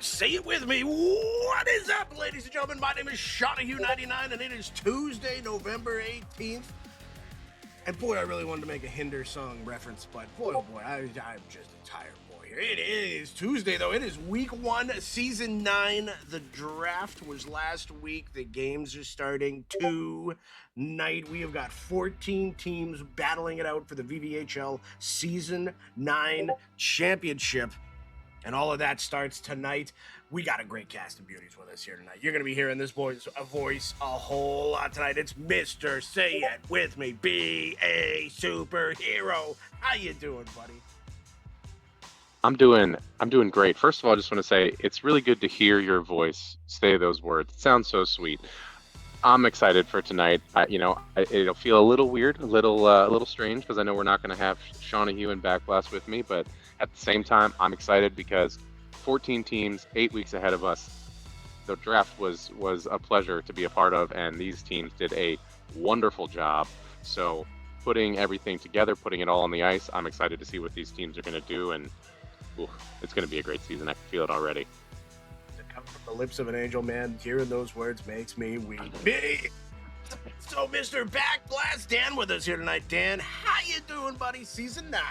Say it with me. What is up, ladies and gentlemen? My name is Shotahue99, and it is Tuesday, November 18th. And boy, I really wanted to make a Hinder song reference, but boy, oh boy, I'm just a tired boy here. It is Tuesday, though. It is week 1, season 9. The draft was last week. The games are starting tonight. We have got 14 teams battling it out for the VVHL season 9 championship. And all of that starts tonight. We got a great cast of beauties with us here tonight. You're going to be hearing this voice a whole lot tonight. It's Mr. Say It With Me, be a superhero. How you doing, buddy? I'm doing great. First of all, I just want to say it's really good to hear your voice say those words. It sounds so sweet. I'm excited for tonight. It'll feel a little weird, a little strange, because I know we're not going to have Shauna and Backblast with me, but at the same time, I'm excited because 14 teams, 8 weeks ahead of us. The draft was a pleasure to be a part of, and these teams did a wonderful job. So putting everything together, putting it all on the ice, I'm excited to see what these teams are going to do, and it's going to be a great season. I can feel it already. To come from the lips of an angel, man, hearing those words makes me weep. So, Mr. Backblast, Dan with us here tonight. Dan, how you doing, buddy? Season 9.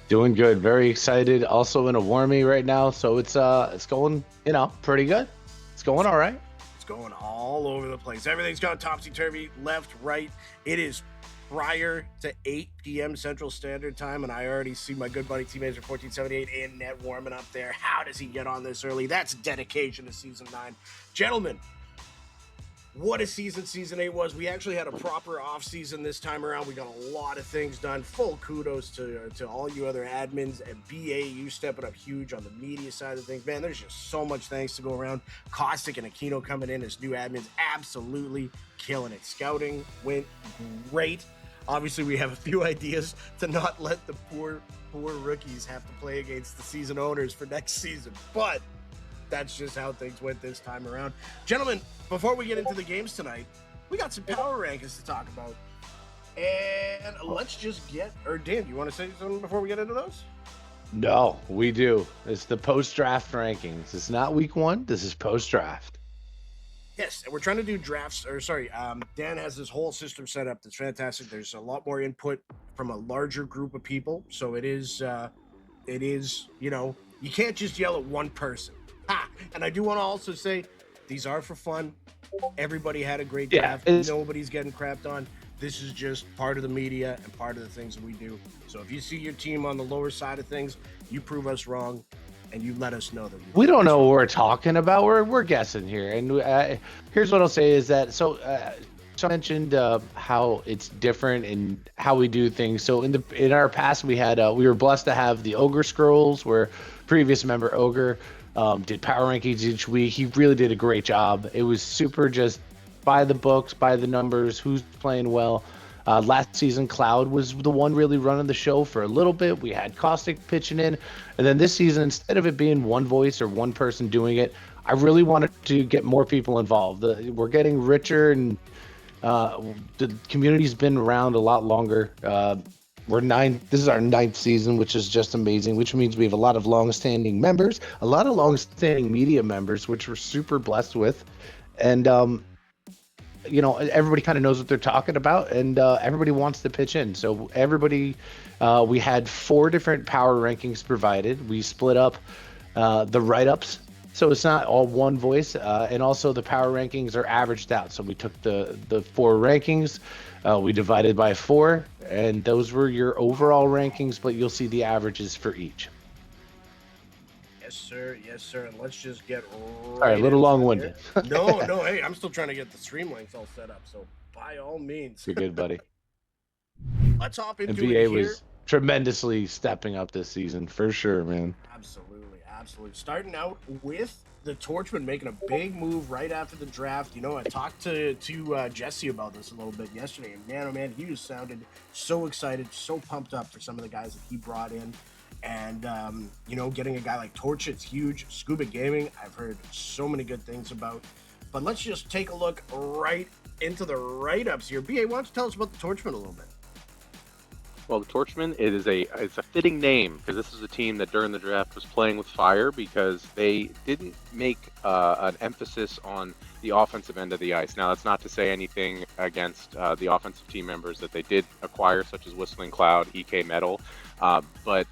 Doing good. Very excited. Also in a warmie right now, so it's going, pretty good. It's going all right. It's going all over the place. Everything's gone topsy-turvy, left, right. It is prior to 8 p.m. Central Standard Time, and I already see my good buddy teammates for 1478 in net warming up there. How does he get on this early? That's dedication to Season 9. Gentlemen, what a season 8 was. We actually had a proper off season this time around. We got a lot of things done. Full kudos to all you other admins at BA. You stepping up huge on the media side of things. Man, there's just so much thanks to go around. Caustic and Aquino coming in as new admins, absolutely killing it. Scouting went great. Obviously, we have a few ideas to not let the poor rookies have to play against the season owners for next season, but that's just how things went this time around. Gentlemen, before we get into the games tonight, we got some power rankings to talk about. And let's just Dan, do you want to say something before we get into those? No, we do. It's the post-draft rankings. It's not week 1. This is post-draft. Yes, and we're trying to do drafts, Dan has this whole system set up that's fantastic. There's a lot more input from a larger group of people. So it is, you can't just yell at one person. And I do want to also say, these are for fun. Everybody had a great draft. Nobody's getting crapped on. This is just part of the media and part of the things that we do. So if you see your team on the lower side of things, you prove us wrong, and you let us know that we don't know what we're talking about. We're guessing here. And here's what I'll say is that so mentioned how it's different in how we do things. So in our past, we were blessed to have the Ogre Scrolls, where previous member Ogre did power rankings each week. He really did a great job. It was super just by the books, by the numbers, who's playing well. Last season, Cloud was the one really running the show for a little bit. We had Caustic pitching in. And then this season, instead of it being one voice or one person doing it, I really wanted to get more people involved. We're getting richer, and the community's been around a lot longer. This is our 9th season, which is just amazing, which means we have a lot of long-standing members, a lot of long-standing media members, which we're super blessed with. And, everybody kind of knows what they're talking about, and everybody wants to pitch in. So we had 4 different power rankings provided. We split up the write-ups, so it's not all one voice, and also the power rankings are averaged out. So we took the 4 rankings, we divided by 4, and those were your overall rankings, but you'll see the averages for each. Yes, sir. And let's just get all right, a little long-winded. No, hey, I'm still trying to get the stream links all set up, so by all means. You're good, buddy. Let's hop into and VA it here. Was tremendously stepping up this season, for sure, man. Absolutely. Starting out with the Torchman making a big move right after the draft. I talked to Jesse about this a little bit yesterday, and man, he was sounded so excited, so pumped up for some of the guys that he brought in. And, getting a guy like Torch, it's huge. Scuba Gaming, I've heard so many good things about. But let's just take a look right into the write-ups here. BA, why don't you tell us about the Torchman a little bit? Well, the Torchmen, it's a fitting name because this is a team that during the draft was playing with fire because they didn't make an emphasis on the offensive end of the ice. Now, that's not to say anything against the offensive team members that they did acquire, such as Whistling Cloud, EK Metal, but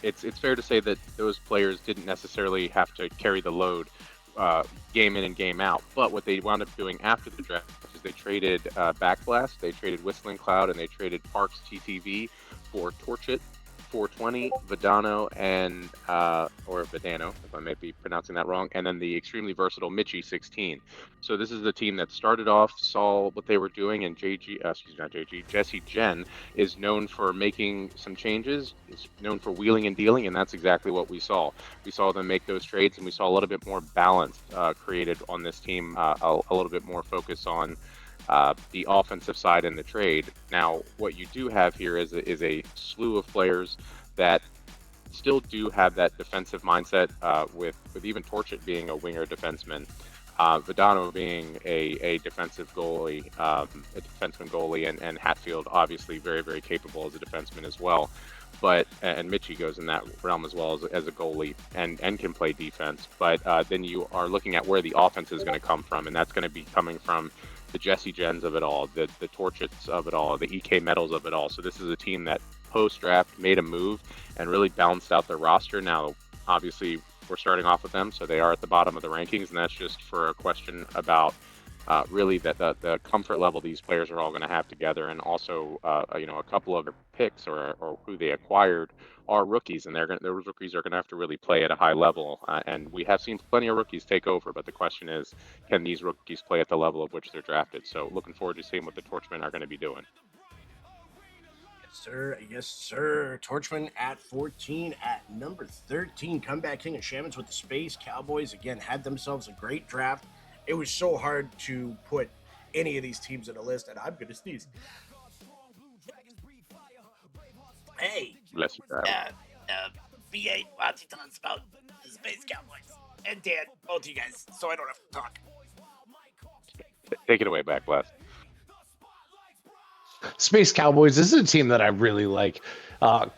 it's fair to say that those players didn't necessarily have to carry the load uh, game in and game out. But what they wound up doing after the draft is they traded Backblast, they traded Whistling Cloud, and they traded Parks TTV for Torchit, 420, Vidano, and or Vidano, if I may be pronouncing that wrong, and then the extremely versatile Michi 16. So this is the team that started off, saw what they were doing, and Jesse Jen is known for making some changes, is known for wheeling and dealing, and that's exactly what we saw. We saw them make those trades, and we saw a little bit more balance created on this team, a little bit more focus on the offensive side in the trade. Now, what you do have here is a slew of players that still do have that defensive mindset, with even Torchit being a winger defenseman, Vidano being a defensive goalie, a defenseman goalie, and Hatfield obviously very, very capable as a defenseman as well. But and Michi goes in that realm as well as a goalie and can play defense. But then you are looking at where the offense is going to come from, and that's going to be coming from the Jesse Gens of it all, the Torchits of it all, the EK Metals of it all. So this is a team that post-draft made a move and really balanced out their roster. Now, obviously, we're starting off with them, so they are at the bottom of the rankings, and that's just for a question about really that the comfort level these players are all going to have together, and also a couple of their picks or who they acquired are rookies, and those rookies are going to have to really play at a high level. And we have seen plenty of rookies take over, but the question is, can these rookies play at the level of which they're drafted? So looking forward to seeing what the Torchmen are going to be doing. Yes, sir. Yes, sir. Torchman at 14. At number 13, Comeback King and Shamans with the Space Cowboys. Again, had themselves a great draft. It was so hard to put any of these teams in a list, and I'm going to sneeze. Hey, Bless you, Travis. V8, why don't you tell us about the Space Cowboys? And Dan, both of you guys, so I don't have to talk. Take it away, Backblast. Space Cowboys, this is a team that I really like.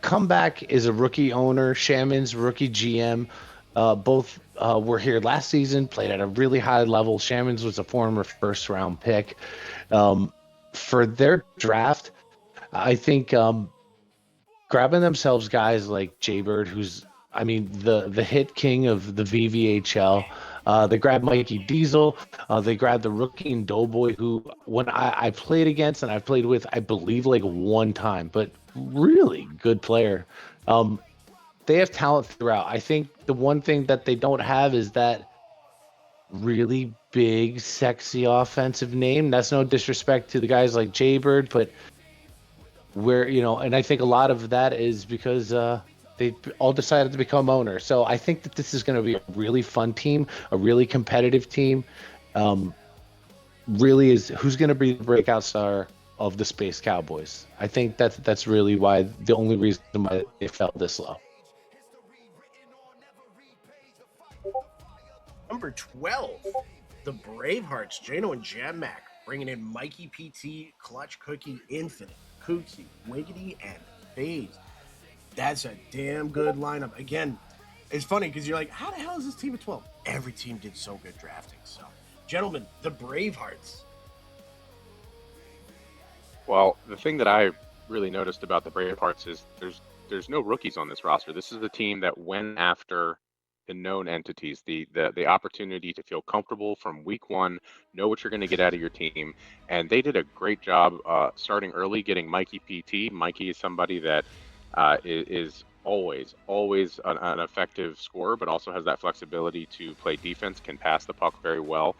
Comeback is a rookie owner, Shaman's rookie GM. Both were here last season, played at a really high level. Shaman's was a former first round pick. For their draft, I think grabbing themselves guys like Jaybird, who's, I mean, the hit king of the VVHL. They grabbed Mikey Diesel. They grabbed the rookie and Doughboy, who when I played against and I played with, I believe like one time, but really good player. They have talent throughout. I think the one thing that they don't have is that really big, sexy offensive name. That's no disrespect to the guys like Jaybird, but and I think a lot of that is because they all decided to become owners. So I think that this is going to be a really fun team, a really competitive team. Really is who's going to be the breakout star of the Space Cowboys. I think that's really the only reason why they fell this low. Number 12, the Bravehearts, Jano and Jam Mac, bringing in Mikey PT, Clutch Cookie, Infinite, Kooksy, Wiggity, and FaZe. That's a damn good lineup. Again, it's funny because you're like, how the hell is this team at 12? Every team did so good drafting. So, gentlemen, the Bravehearts. Well, the thing that I really noticed about the Bravehearts is there's no rookies on this roster. This is the team that went after the known entities, the opportunity to feel comfortable from week one, know what you're going to get out of your team, and they did a great job starting early, getting Mikey PT. Mikey is somebody that is always an effective scorer, but also has that flexibility to play defense, can pass the puck very well.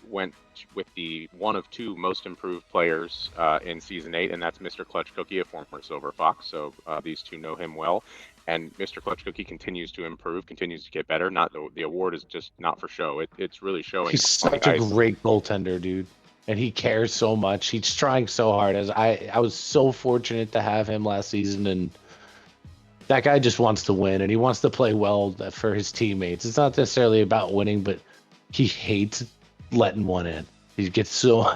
Went with the one of two most improved players in Season 8, and that's Mr. Clutch Cookie, a former Silver Fox, so these two know him well. And Mr. Clutch Cookie continues to improve, continues to get better. Not the award is just not for show. It's really showing. He's such a great goaltender, dude. And he cares so much. He's trying so hard. As I was so fortunate to have him last season, and that guy just wants to win, and he wants to play well for his teammates. It's not necessarily about winning, but he hates letting one in. He gets so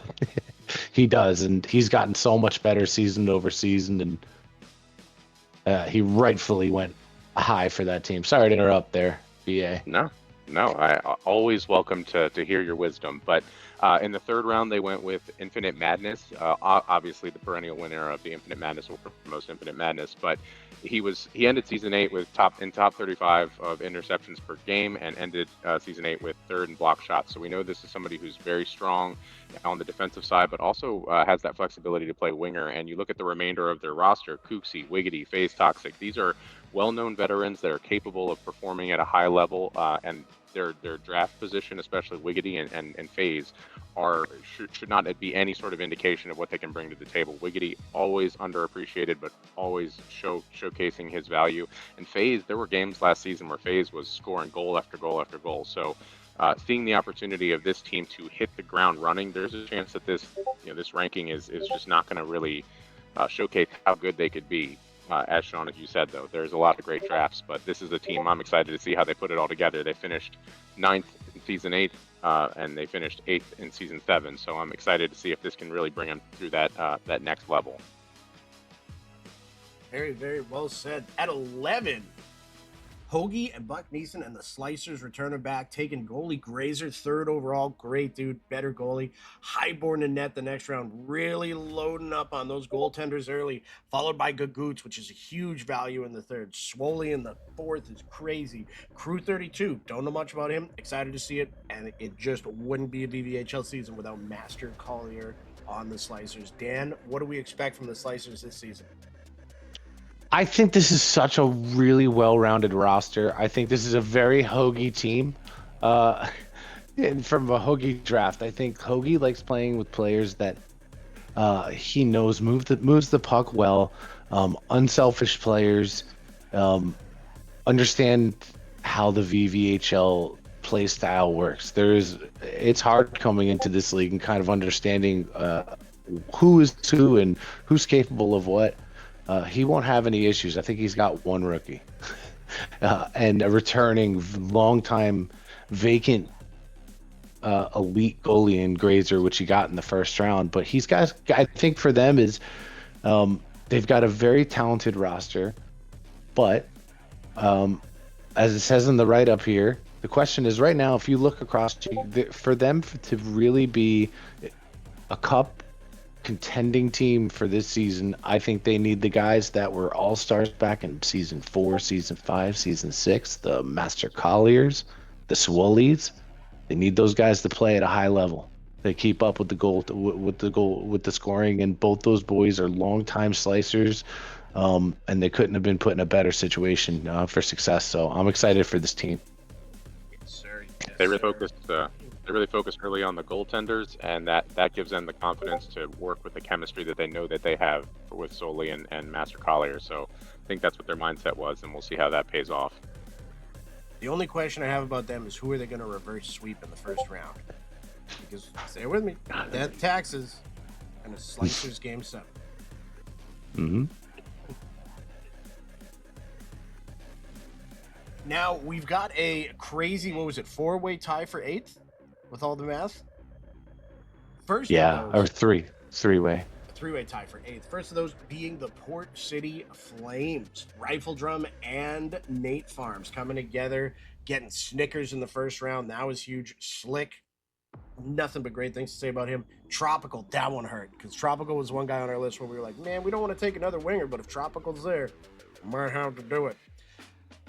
he does, and he's gotten so much better season over season, and he rightfully went high for that team. Sorry to interrupt there, BA. No, no, always welcome to hear your wisdom. But in the third round, they went with Infinite Madness. Obviously, the perennial winner of the Infinite Madness or most Infinite Madness. But he ended season 8 with top 35 of interceptions per game, and ended season 8 with third in block shots. So we know this is somebody who's very strong on the defensive side, but also has that flexibility to play winger. And you look at the remainder of their roster: Kooksy, Wiggity, FaZe Toxic. These are well-known veterans that are capable of performing at a high level, and their draft position, especially Wiggity and FaZe, should not be any sort of indication of what they can bring to the table. Wiggity always underappreciated, but always showcasing his value. And FaZe, there were games last season where FaZe was scoring goal after goal after goal. So seeing the opportunity of this team to hit the ground running, there's a chance that this ranking is just not going to really showcase how good they could be. As Sean, as you said, though, there's a lot of great drafts, but this is a team I'm excited to see how they put it all together. They finished 9th in season 8, and they finished 8th in season 7. So I'm excited to see if this can really bring them through that next level. Very, very well said. At 11, Hoagie and Buck Neeson and the Slicers returning back, taking goalie Grazer, 3rd overall. Great dude, better goalie. Highborn in net the next round, really loading up on those goaltenders early, followed by Gagoots, which is a huge value in the 3rd. Swoley in the 4th is crazy. Crew 32, don't know much about him. Excited to see it, and it just wouldn't be a VVHL season without Master Collier on the Slicers. Dan, what do we expect from the Slicers this season? I think this is such a really well-rounded roster. I think this is a very Hoagie team. And from a Hoagie draft, I think Hoagie likes playing with players that he knows moves the puck well, unselfish players, understand how the VVHL play style works. It's hard coming into this league and kind of understanding who is who and who's capable of what. He won't have any issues. I think he's got one rookie and a returning long-time vacant elite goalie in Grazer, which he got in the first round. But I think for them is they've got a very talented roster. But as it says in the write-up here, the question is right now, if you look across, for them to really be a cup contending team for this season, I think they need the guys that were all-stars back in season 4, season 5, season 6, the Master Colliers, the Swollies. They need those guys to play at a high level. They keep up with the scoring, and both those boys are longtime Slicers, and they couldn't have been put in a better situation for success. So I'm excited for this team. Yes, sir. Yes, They really sir. focused. They really focused early on the goaltenders, and that gives them the confidence to work with the chemistry that they know that they have with Soley and Master Collier. So I think that's what their mindset was, and we'll see how that pays off. The only question I have about them is who are they going to reverse sweep in the first round? Because, stay with me, death taxes and a Slicers game 7. Mm-hmm. Now, we've got a crazy, 4-way tie for 8th with all the math? First Yeah, of or those, three-way. a 3-way tie for 8th. First of those being the Port City Flames. Rifle Drum and Nate Farms coming together, getting Snickers in the first round. That was huge. Slick, nothing but great things to say about him. Tropical, that one hurt, because Tropical was one guy on our list where we were like, man, we don't want to take another winger, but if Tropical's there, we might have to do it.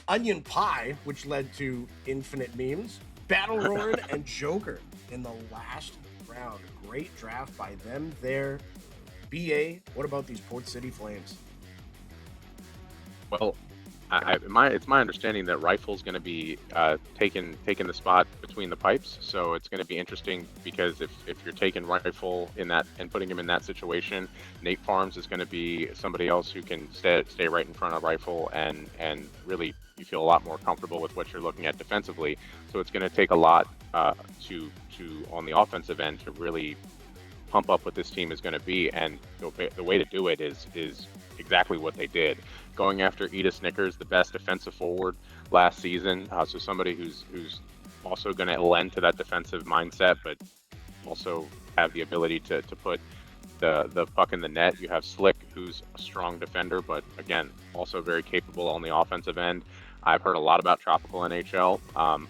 Onion Pie, which led to infinite memes. Battle Roaring and Joker in the last round. Great draft by them there. BA, what about these Port City Flames? Well, it's my understanding that Rifle's going to be taking the spot between the pipes. So it's going to be interesting because if you're taking Rifle in that and putting him in that situation, Nate Farms is going to be somebody else who can stay right in front of Rifle and really you feel a lot more comfortable with what you're looking at defensively. So it's going to take a lot to on the offensive end to really pump up what this team is going to be, and the way to do it is exactly what they did, going after Ida Snickers, the best defensive forward last season. So somebody who's also going to lend to that defensive mindset, but also have the ability to put the puck in the net. You have Slick, who's a strong defender, but again, also very capable on the offensive end. I've heard a lot about Tropical NHL.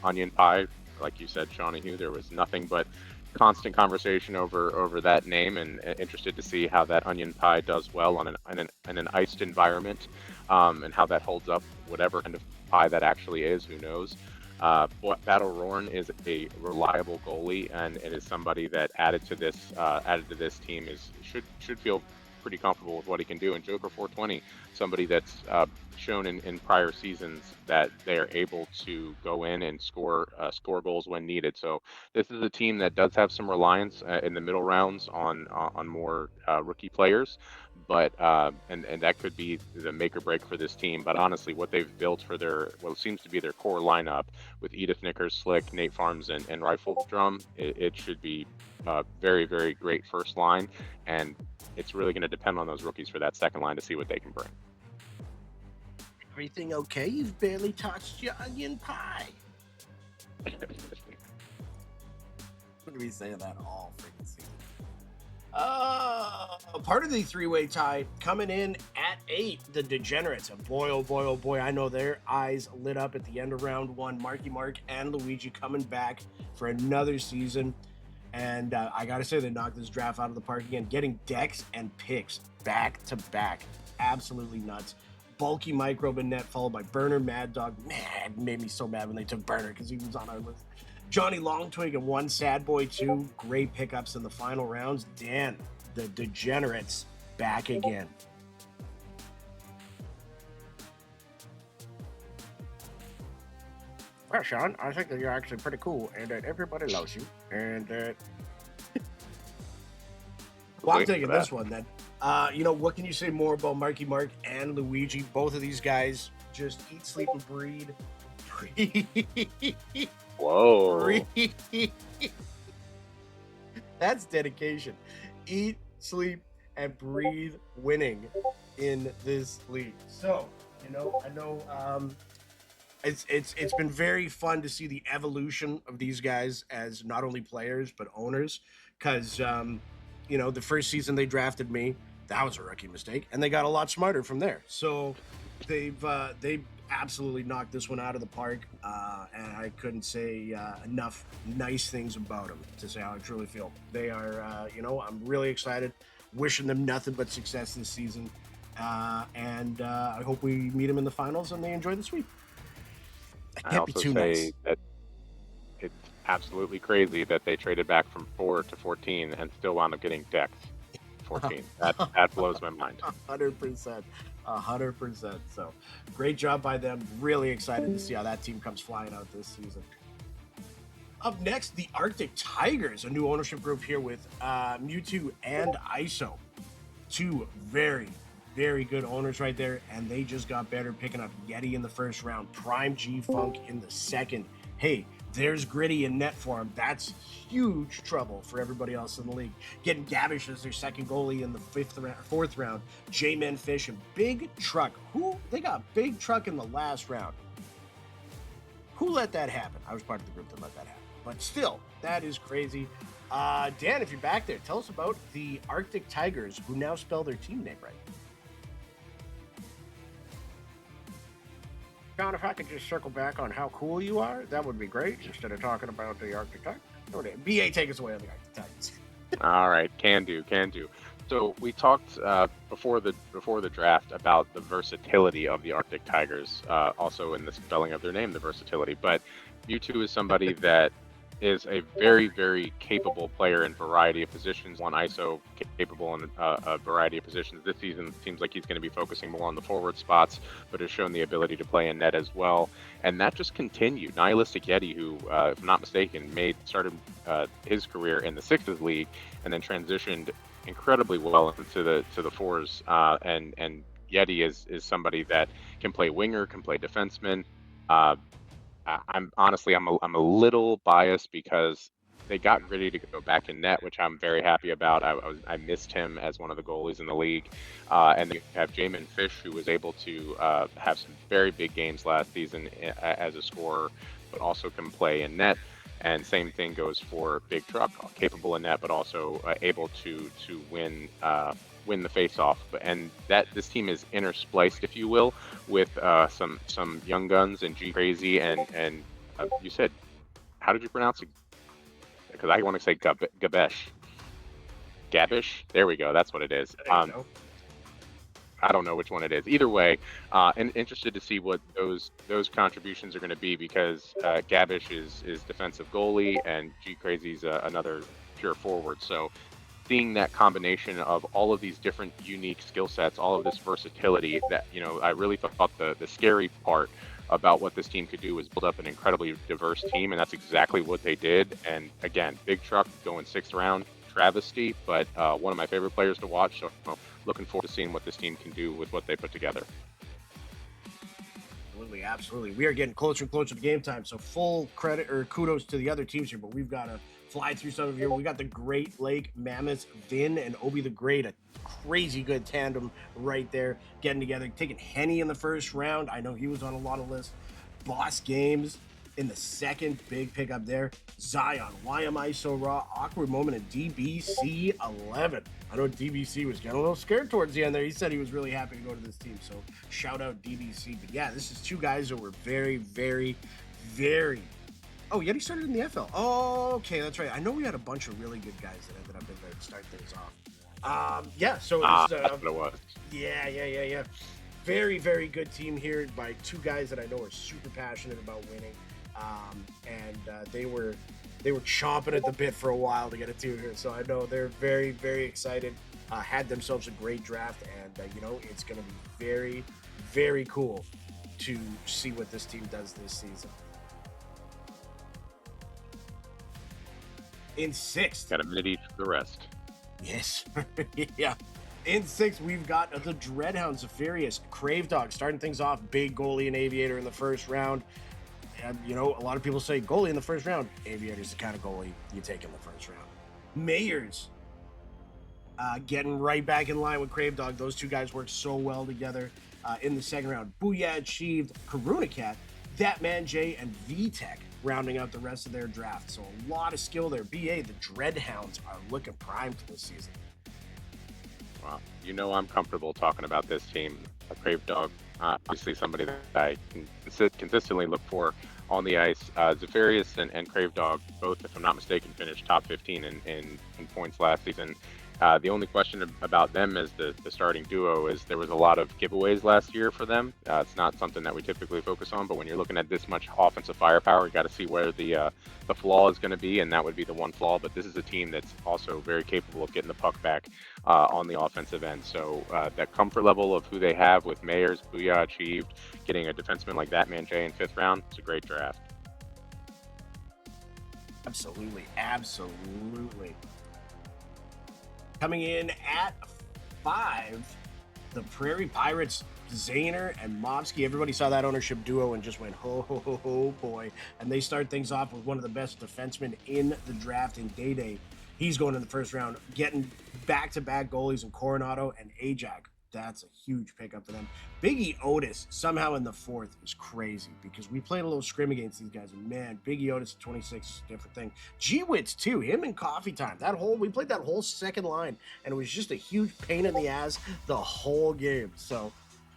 Onion Pie, like you said, Shawnee Hugh, there was nothing but constant conversation over that name, and interested to see how that Onion Pie does well on an iced environment, and how that holds up, whatever kind of pie that actually is. Who knows? Battle Roarn is a reliable goalie, and it is somebody that added to this team should feel pretty comfortable with what he can do. And Joker 420, somebody that's shown in prior seasons that they are able to go in and score goals when needed. So this is a team that does have some reliance in the middle rounds on more rookie players, but and that could be the make or break for this team. But honestly, what they've built for their what seems to be their core lineup with Edith Knickers, Slick, Nate Farms, and Rifle Drum, it should be very, very great first line, and it's really going to depend on those rookies for that second line to see what they can bring. Everything okay? You've barely touched your onion pie. I'm going to be saying that all freaking season. Part of the three-way tie coming in at 8, the Degenerates. And boy, oh boy, oh boy, I know their eyes lit up at the end of round 1. Marky Mark and Luigi coming back for another season. And I got to say, they knocked this draft out of the park again, getting decks and picks back to back. Absolutely nuts. Bulky Microbe in net, followed by Burner, Mad Dog. Man, it made me so mad when they took Burner because he was on our list. Johnny Longtwig and one Sad Boy 2. Great pickups in the final rounds. Dan, the Degenerates, back again. Well, Sean, I think that you're actually pretty cool and that everybody loves you. And well, I'm taking this one then. What can you say more about Marky Mark and Luigi? Both of these guys just eat, sleep, and breed. Whoa. Breathe. That's dedication. Eat, sleep, and breathe winning in this league. So, I know it's been very fun to see the evolution of these guys as not only players but owners, because the first season they drafted me, that was a rookie mistake, and they got a lot smarter from there. So they've absolutely knocked this one out of the park, and I couldn't say enough nice things about them to say how I truly feel. They are, I'm really excited, wishing them nothing but success this season, and I hope we meet them in the finals and they enjoy the sweep. I also say that it's absolutely crazy that they traded back from 4 to 14 and still wound up getting decked 14. That blows my mind. 100%. 100%. So great job by them. Really excited to see how that team comes flying out this season. Up next, the Arctic Tigers, a new ownership group here with Mewtwo and ISO. Two very, very good owners right there, and they just got better, picking up Yeti in the first round, Prime G-Funk in the second. Hey, there's Gritty in net for him. That's huge trouble for everybody else in the league. Getting Gavish as their second goalie in the fourth round. J-Men Fish and Big Truck. They got Big Truck in the last round. Who let that happen? I was part of the group that let that happen. But still, that is crazy. Dan, if you're back there, tell us about the Arctic Tigers, who now spell their team name right. John, if I could just circle back on how cool you are, that would be great, instead of talking about the Arctic Tigers. BA, take us away on the Arctic Tigers. All right, can do. So we talked before the draft about the versatility of the Arctic Tigers, also in the spelling of their name, the versatility. But Mewtwo is somebody that is a very, very capable player in a variety of positions. One ISO capable in a variety of positions. This season seems like he's going to be focusing more on the forward spots, but has shown the ability to play in net as well. And that just continued. Nihilistic Yeti, who, if I'm not mistaken, started his career in the Sixes League and then transitioned incredibly well into the fours. And Yeti is somebody that can play winger, can play defenseman. I'm a little biased because they got ready to go back in net, which I'm very happy about. I missed him as one of the goalies in the league, and they have J-Man Fish, who was able to have some very big games last season as a scorer, but also can play in net. And same thing goes for Big Truck, capable in that, but also able to win the face-off. And that this team is interspliced, if you will, with some young guns and G Crazy and you said, how did you pronounce it? Because I want to say Gabesh. Gabish? There we go. That's what it is. I don't know which one it is. Either way, and interested to see what those contributions are going to be, because Gabish is defensive goalie and G Crazy's another pure forward. So seeing that combination of all of these different unique skill sets, all of this versatility, that I really thought the scary part about what this team could do was build up an incredibly diverse team, and that's exactly what they did. And again, Big Truck going 6th round, travesty, but one of my favorite players to watch. So looking forward to seeing what this team can do with what they put together. Absolutely. We are getting closer and closer to game time, so full credit or kudos to the other teams here, but we've got to fly through some of here. We got the Great Lake Mammoths, Vin and Obi the Great, a crazy good tandem right there, getting together, taking Henny in the first round. I know he was on a lot of lists. Boss Games in the second, big pickup there. Zion, Why Am I So Raw? Awkward moment at DBC 11. I know DBC was getting a little scared towards the end there. He said he was really happy to go to this team, so shout out DBC. But yeah, this is two guys that were very, very, very... Oh, Yeti started in the FL. Oh, okay, that's right. I know we had a bunch of really good guys that ended up in there to start things off. Yeah, so that's what it was. Yeah. Very, very good team here by two guys that I know are super passionate about winning. They were chomping at the bit for a while to get a team here, so I know they're very, very excited. Had themselves a great draft, and it's going to be very, very cool to see what this team does this season. In 6th, got a minute each for the rest. Yes, yeah. In 6th, we've got the Dreadhound Zephyrius, Crave Dog starting things off. Big goalie and Aviator in the first round. And, a lot of people say goalie in the first round. Aviator's the kind of goalie you take in the first round. Mayors getting right back in line with Crave Dog. Those two guys work so well together in the second round. Booyah Achieved, Karuna Cat, That Man J, and VTech rounding out the rest of their draft. So a lot of skill there. BA, the Dreadhounds are looking primed this season. Wow. I'm comfortable talking about this team. A Crave Dog, obviously somebody that I can consistently look for on the ice. Zephyrius and Crave Dog, both, if I'm not mistaken, finished top 15 in points last season. The only question about them as the starting duo is there was a lot of giveaways last year for them. It's not something that we typically focus on, but when you're looking at this much offensive firepower, you got to see where the flaw is going to be, and that would be the one flaw. But this is a team that's also very capable of getting the puck back on the offensive end. So that comfort level of who they have with Mayers, Booyah Achieved, getting a defenseman like that man Jay in 5th round, it's a great draft. Absolutely. Coming in at 5, the Prairie Pirates, Zayner and Mobsky. Everybody saw that ownership duo and just went, ho, boy. And they start things off with one of the best defensemen in the draft in Day. He's going in the first round, getting back-to-back goalies in Coronado and Ajax. That's a huge pickup for them. Biggie Otis, somehow in the 4th, is crazy because we played a little scrim against these guys. And man, Biggie Otis, 26 is a different thing. G-Wits, too. Him and Coffee Time. We played that whole second line, and it was just a huge pain in the ass the whole game. So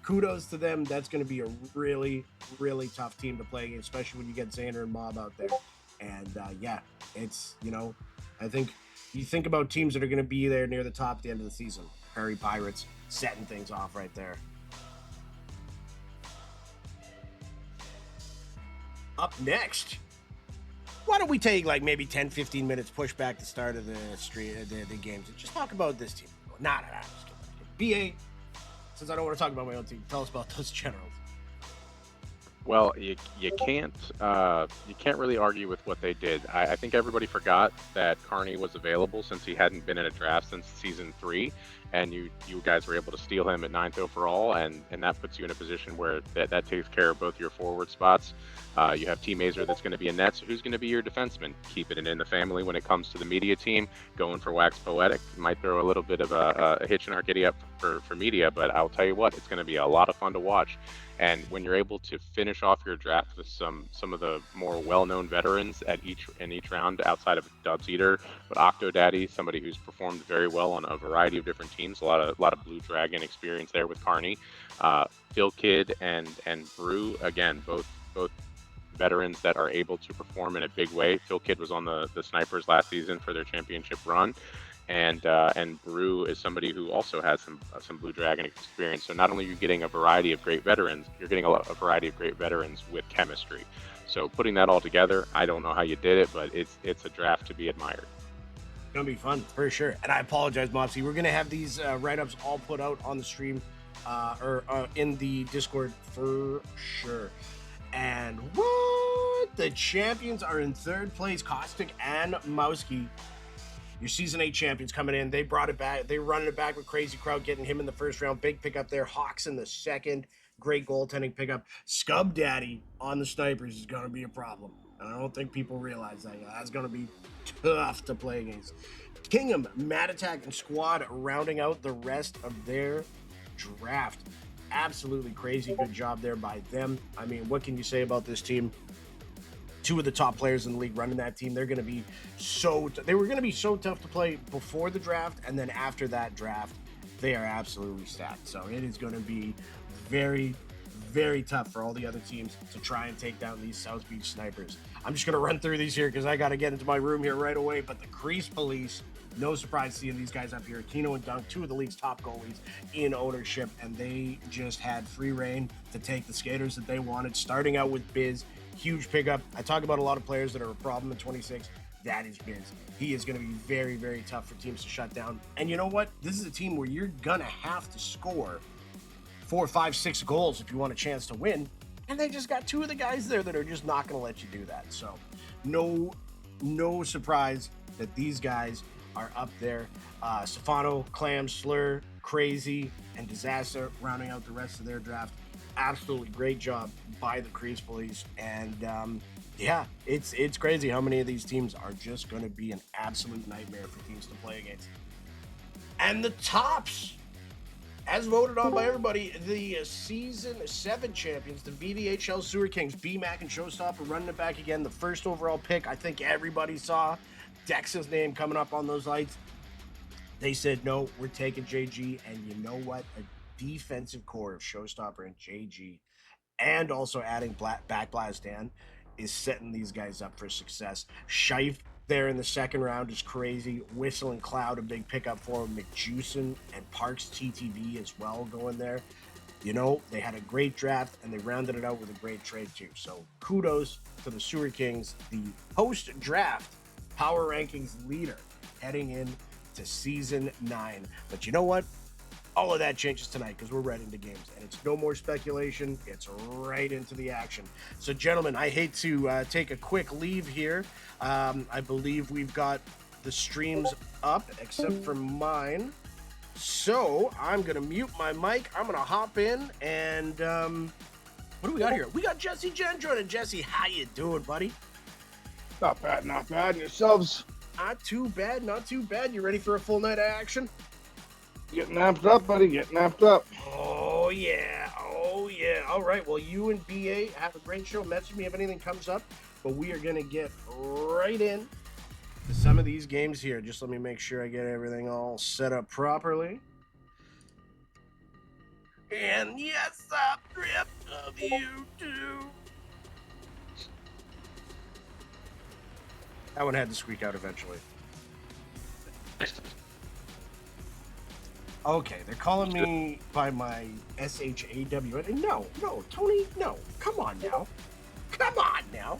kudos to them. That's going to be a really, really tough team to play against, especially when you get Xander and Mob out there. And, it's, I think you think about teams that are going to be there near the top at the end of the season. Prairie Pirates setting things off right there. Up next, why don't we take maybe 10-15 minutes, push back the start of the games, and just talk about this team. Nah, I'm just kidding. BA, since I don't want to talk about my own team, tell us about those generals. Well, you can't really argue with what they did. I think everybody forgot that Carney was available since he hadn't been in a draft since season 3, and you guys were able to steal him at 9th overall, and that puts you in a position where that takes care of both your forward spots. You have T Mazer that's going to be a net, so who's going to be your defenseman? Keeping it in the family when it comes to the media team, going for wax poetic. Might throw a little bit of a hitch in our giddy up for media, but I'll tell you what, it's going to be a lot of fun to watch. And when you're able to finish off your draft with some of the more well-known veterans at each round, outside of Dubs Eater, but Octodaddy, somebody who's performed very well on a variety of different teams, a lot of Blue Dragon experience there with Carney, Phil Kidd and Brew, again, both veterans that are able to perform in a big way. Phil Kidd was on the Snipers last season for their championship run, and Brew is somebody who also has some Blue Dragon experience. So not only are you getting a variety of great veterans, you're getting a variety of great veterans with chemistry. So putting that all together, I don't know how you did it, but it's a draft to be admired. It's gonna be fun for sure. And I apologize, Mopsy. We're gonna have these write-ups all put out on the stream or in the Discord for sure. And what? The champions are in third place. Caustic and Mowski, your season 8 champions, coming in. They brought it back. They running it back with Crazy Crowd, getting him in the first round. Big pickup there. Hawks in the second. Great goaltending pickup. Scub Daddy on the Snipers is going to be a problem. And I don't think people realize that. That's going to be tough to play against. Kingham, Mad Attack, and Squad rounding out the rest of their draft. Absolutely crazy good job there by them. I mean, what can you say about this team? Two of the top players in the league running that team. They're going to be they were going to be so tough to play before the draft, and then after that draft, they are absolutely stacked. So it is going to be very, very tough for all the other teams to try and take down these South Beach Snipers. I'm just going to run through these here because I got to get into my room here right away. But the Crease Police, no surprise seeing these guys up here. Keno and Dunk, two of the league's top goalies in ownership, and they just had free reign to take the skaters that they wanted, starting out with Biz. Huge pickup. I talk about a lot of players that are a problem in 26. That is Biz. He is going to be very, very tough for teams to shut down. And you know what? This is a team where you're going to have to score 4, 5, 6 goals if you want a chance to win. And they just got two of the guys there that are just not going to let you do that. So no surprise that these guys are up there. Stefano, Clam, Slur, Crazy, and Disaster rounding out the rest of their draft. Absolutely great job by the Crease Police. And yeah, it's crazy how many of these teams are just going to be an absolute nightmare for teams to play against. And the tops, as voted on by everybody, the Season 7 champions, the VVHL Sewer Kings, B-Mac and Showstopper running it back again. The first overall pick, I think everybody saw Dex's name coming up on those lights. They said, no, we're taking JG. And you know what? A defensive core of Showstopper and JG, and also adding Backblast Dan, is setting these guys up for success. Shife there in the second round is crazy. Whistle and Cloud, a big pickup for him. McJuicin and Parks TTV as well going there. You know, they had a great draft, and they rounded it out with a great trade too. So kudos to the Sewer Kings, the post-draft power rankings leader heading in to Season 9. But you know what? All of that changes tonight because we're right into games, and it's no more speculation. It's right into the action. So, gentlemen, I hate to take a quick leave here. I believe we've got the streams up, except for mine. So, I'm going to mute my mic. I'm going to hop in, and what do we got here? We got Jesse Jen joining. Jesse, how you doing, buddy? Not bad, not bad. Yourselves? Not too bad, not too bad. You ready for a full night of action? Getting amped up, buddy. Getting amped up. Oh, yeah. Oh, yeah. All right. Well, you and BA have a great show. Message me if anything comes up. But we are going to get right in to some of these games here. Just let me make sure I get everything all set up properly. And yes, a trip of YouTube. That one had to squeak out eventually. Okay, they're calling me by my SHAW. No, Tony, no. Come on now. Come on now.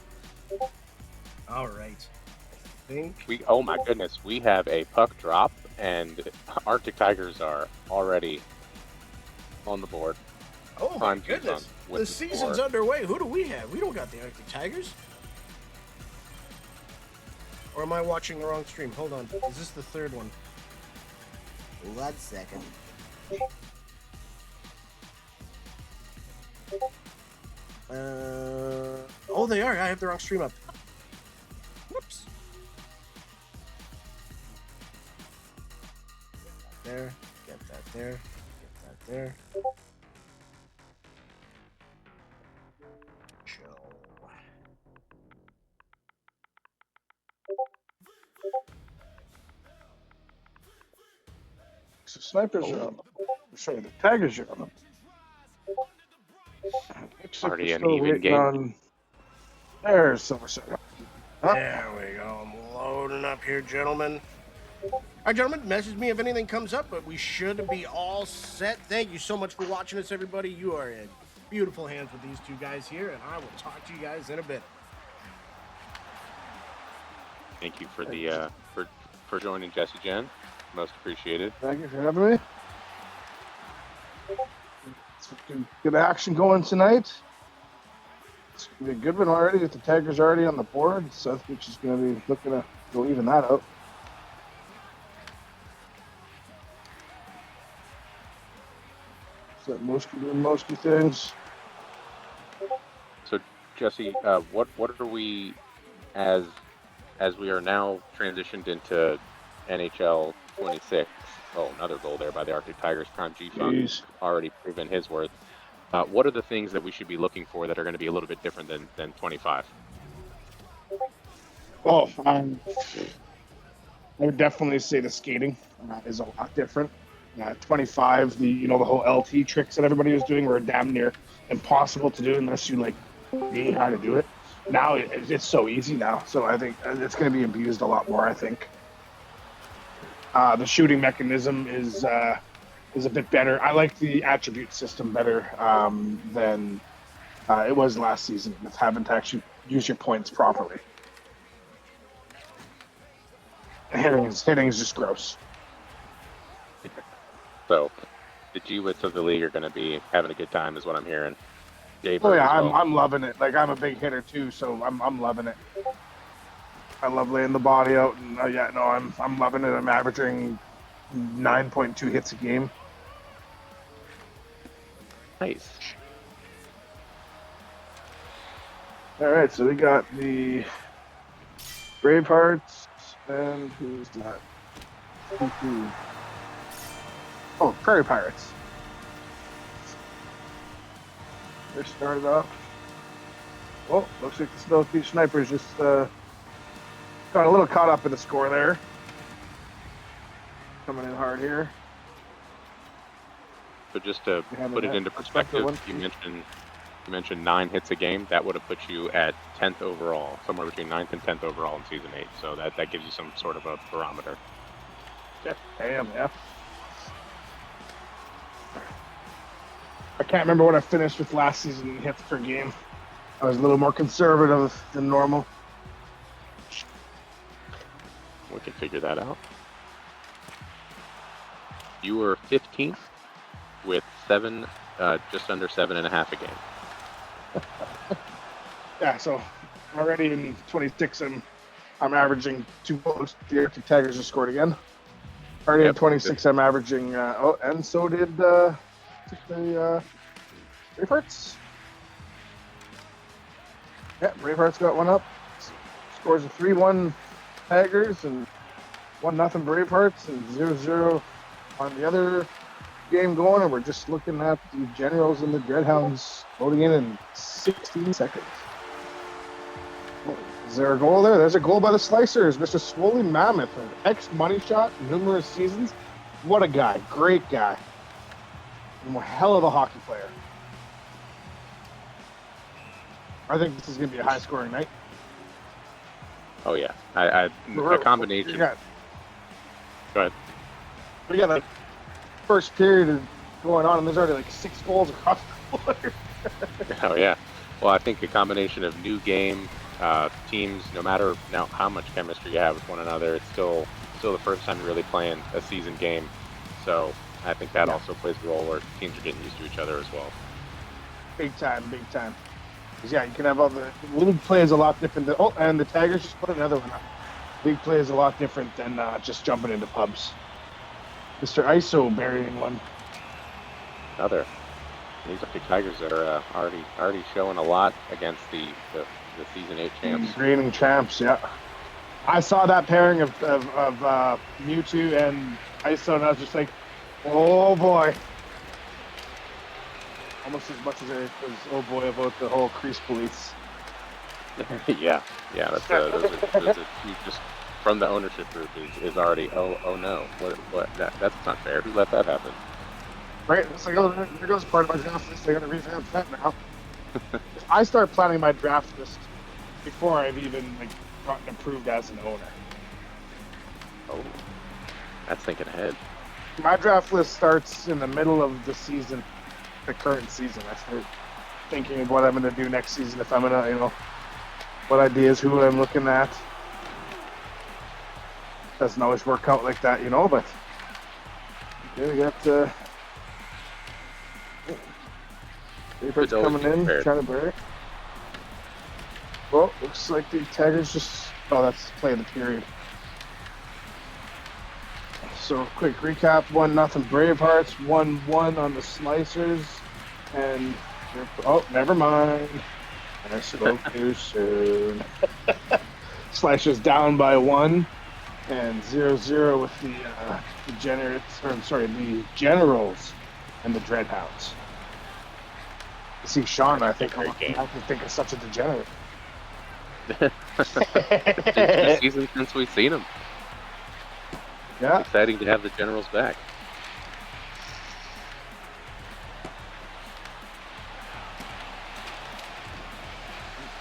All right. I think. Oh my goodness, we have a puck drop, and Arctic Tigers are already on the board. Oh my goodness. The season's underway. Who do we have? We don't got the Arctic Tigers. Or am I watching the wrong stream? Hold on. Is this the third one? 1 second. Oh, they are. I have the wrong stream up. Whoops. There. Get that there. Get that there. So snipers are on them. Sorry, the taggers are on them. Looks like Already we're an still even waiting game. on. There's Silverset. Huh? There we go. I'm loading up here, gentlemen. All right, gentlemen, message me if anything comes up, but we should be all set. Thank you so much for watching us, everybody. You are in beautiful hands with these two guys here, and I will talk to you guys in a bit. Thank you for the for joining, Jesse Jen. Most appreciated. Thank you for having me. Some good action going tonight. It's gonna be a good one already with the taggers already on the board. Seth, which is going to be looking to go even that out. So Mosky doing Mosky things. So Jesse, what are we as we are now transitioned into NHL 26? Oh, another goal there by the Arctic Tigers. Prime G Funk Jeez. already proven his worth. What are the things that we should be looking for that are going to be a little bit different than 25? Oh, I would definitely say the skating is a lot different. 25, the whole LT tricks that everybody was doing were damn near impossible to do unless you knew how to do it. Now it's so easy now, so I think it's going to be abused a lot more. I think the shooting mechanism is a bit better. I like the attribute system better than it was last season with having to actually use your points properly. Hitting is just gross. So the G-Wits of the league are going to be having a good time, is what I'm hearing. Oh yeah, I'm loving it. Like, I'm a big hitter too, so I'm loving it. I love laying the body out, and I'm loving it. I'm averaging 9.2 hits a game. Nice. All right, so we got the Bravehearts, and who's that? Oh, Prairie Pirates. They started off. Oh, looks like the Snow Snipers just got a little caught up in the score there. Coming in hard here. So just to put it into perspective, you mentioned 9 hits a game. That would have put you at 10th overall, somewhere between 9th and 10th overall in Season 8. So that gives you some sort of a barometer. Damn, yeah. I can't remember what I finished with last season in hits per game. I was a little more conservative than normal. We can figure that out. You were 15th with just under 7.5 a game. Yeah, so already in 26, I'm averaging 2 goals. The Arctic Tigers just scored again. Already in 26, I'm averaging. And so did the Bravehearts. Yeah, Bravehearts got one up. Scores a 3-1 Tigers and 1-0 Bravehearts and 0-0 on the other game going. And we're just looking at the Generals and the Dreadhounds loading in 16 seconds. Is there a goal there? There's a goal by the Slicers. Mr. Swoley Mammoth, an ex-Money Shot, numerous seasons. What a guy. Great guy. And a hell of a hockey player. I think this is going to be a high-scoring night. Oh, yeah. A combination. Go ahead. We got like first period going on, and there's already like 6 goals across the board. Oh, yeah. Well, I think a combination of new game, teams, no matter now how much chemistry you have with one another, it's still the first time you're really playing a season game. So I think that also plays a role where teams are getting used to each other as well. Big time. Because, yeah, you can have all the league play is a lot different. And the Tigers just put another one up. League play is a lot different than just jumping into pubs. Mr. ISO burying one. Another. These Arctic Tigers are already showing a lot against the Season 8 champs. Reigning champs, yeah. I saw that pairing of Mewtwo and ISO, and I was just like, oh boy. Almost as much as I was oh boy about the whole crease police. yeah, that's those are just from the ownership group is already, oh no, what that's not fair. Who let that happen? Right? It's like, oh, there goes part of my draft list. I got to revamp that now. If I start planning my draft list before I've even like gotten approved as an owner. Oh, that's thinking ahead. My draft list starts in the middle of the season, the current season. I start thinking of what I'm going to do next season. If I'm going to, what ideas, who I'm looking at. Doesn't always work out like that, but okay, we got Reaper's coming in, trying to break. Well, looks like the Tigers just... Oh, that's play of the period. So, quick recap. 1-0 Bravehearts. 1-1 on the Slicers. And... Oh, never mind. I spoke too soon. Slicers down by 1. And 0-0 with the Generals and the Dreadhounds. See Sean, I think I can think of such a degenerate. It's been 2 seasons since we've seen him. Yeah. It's exciting to have the Generals back.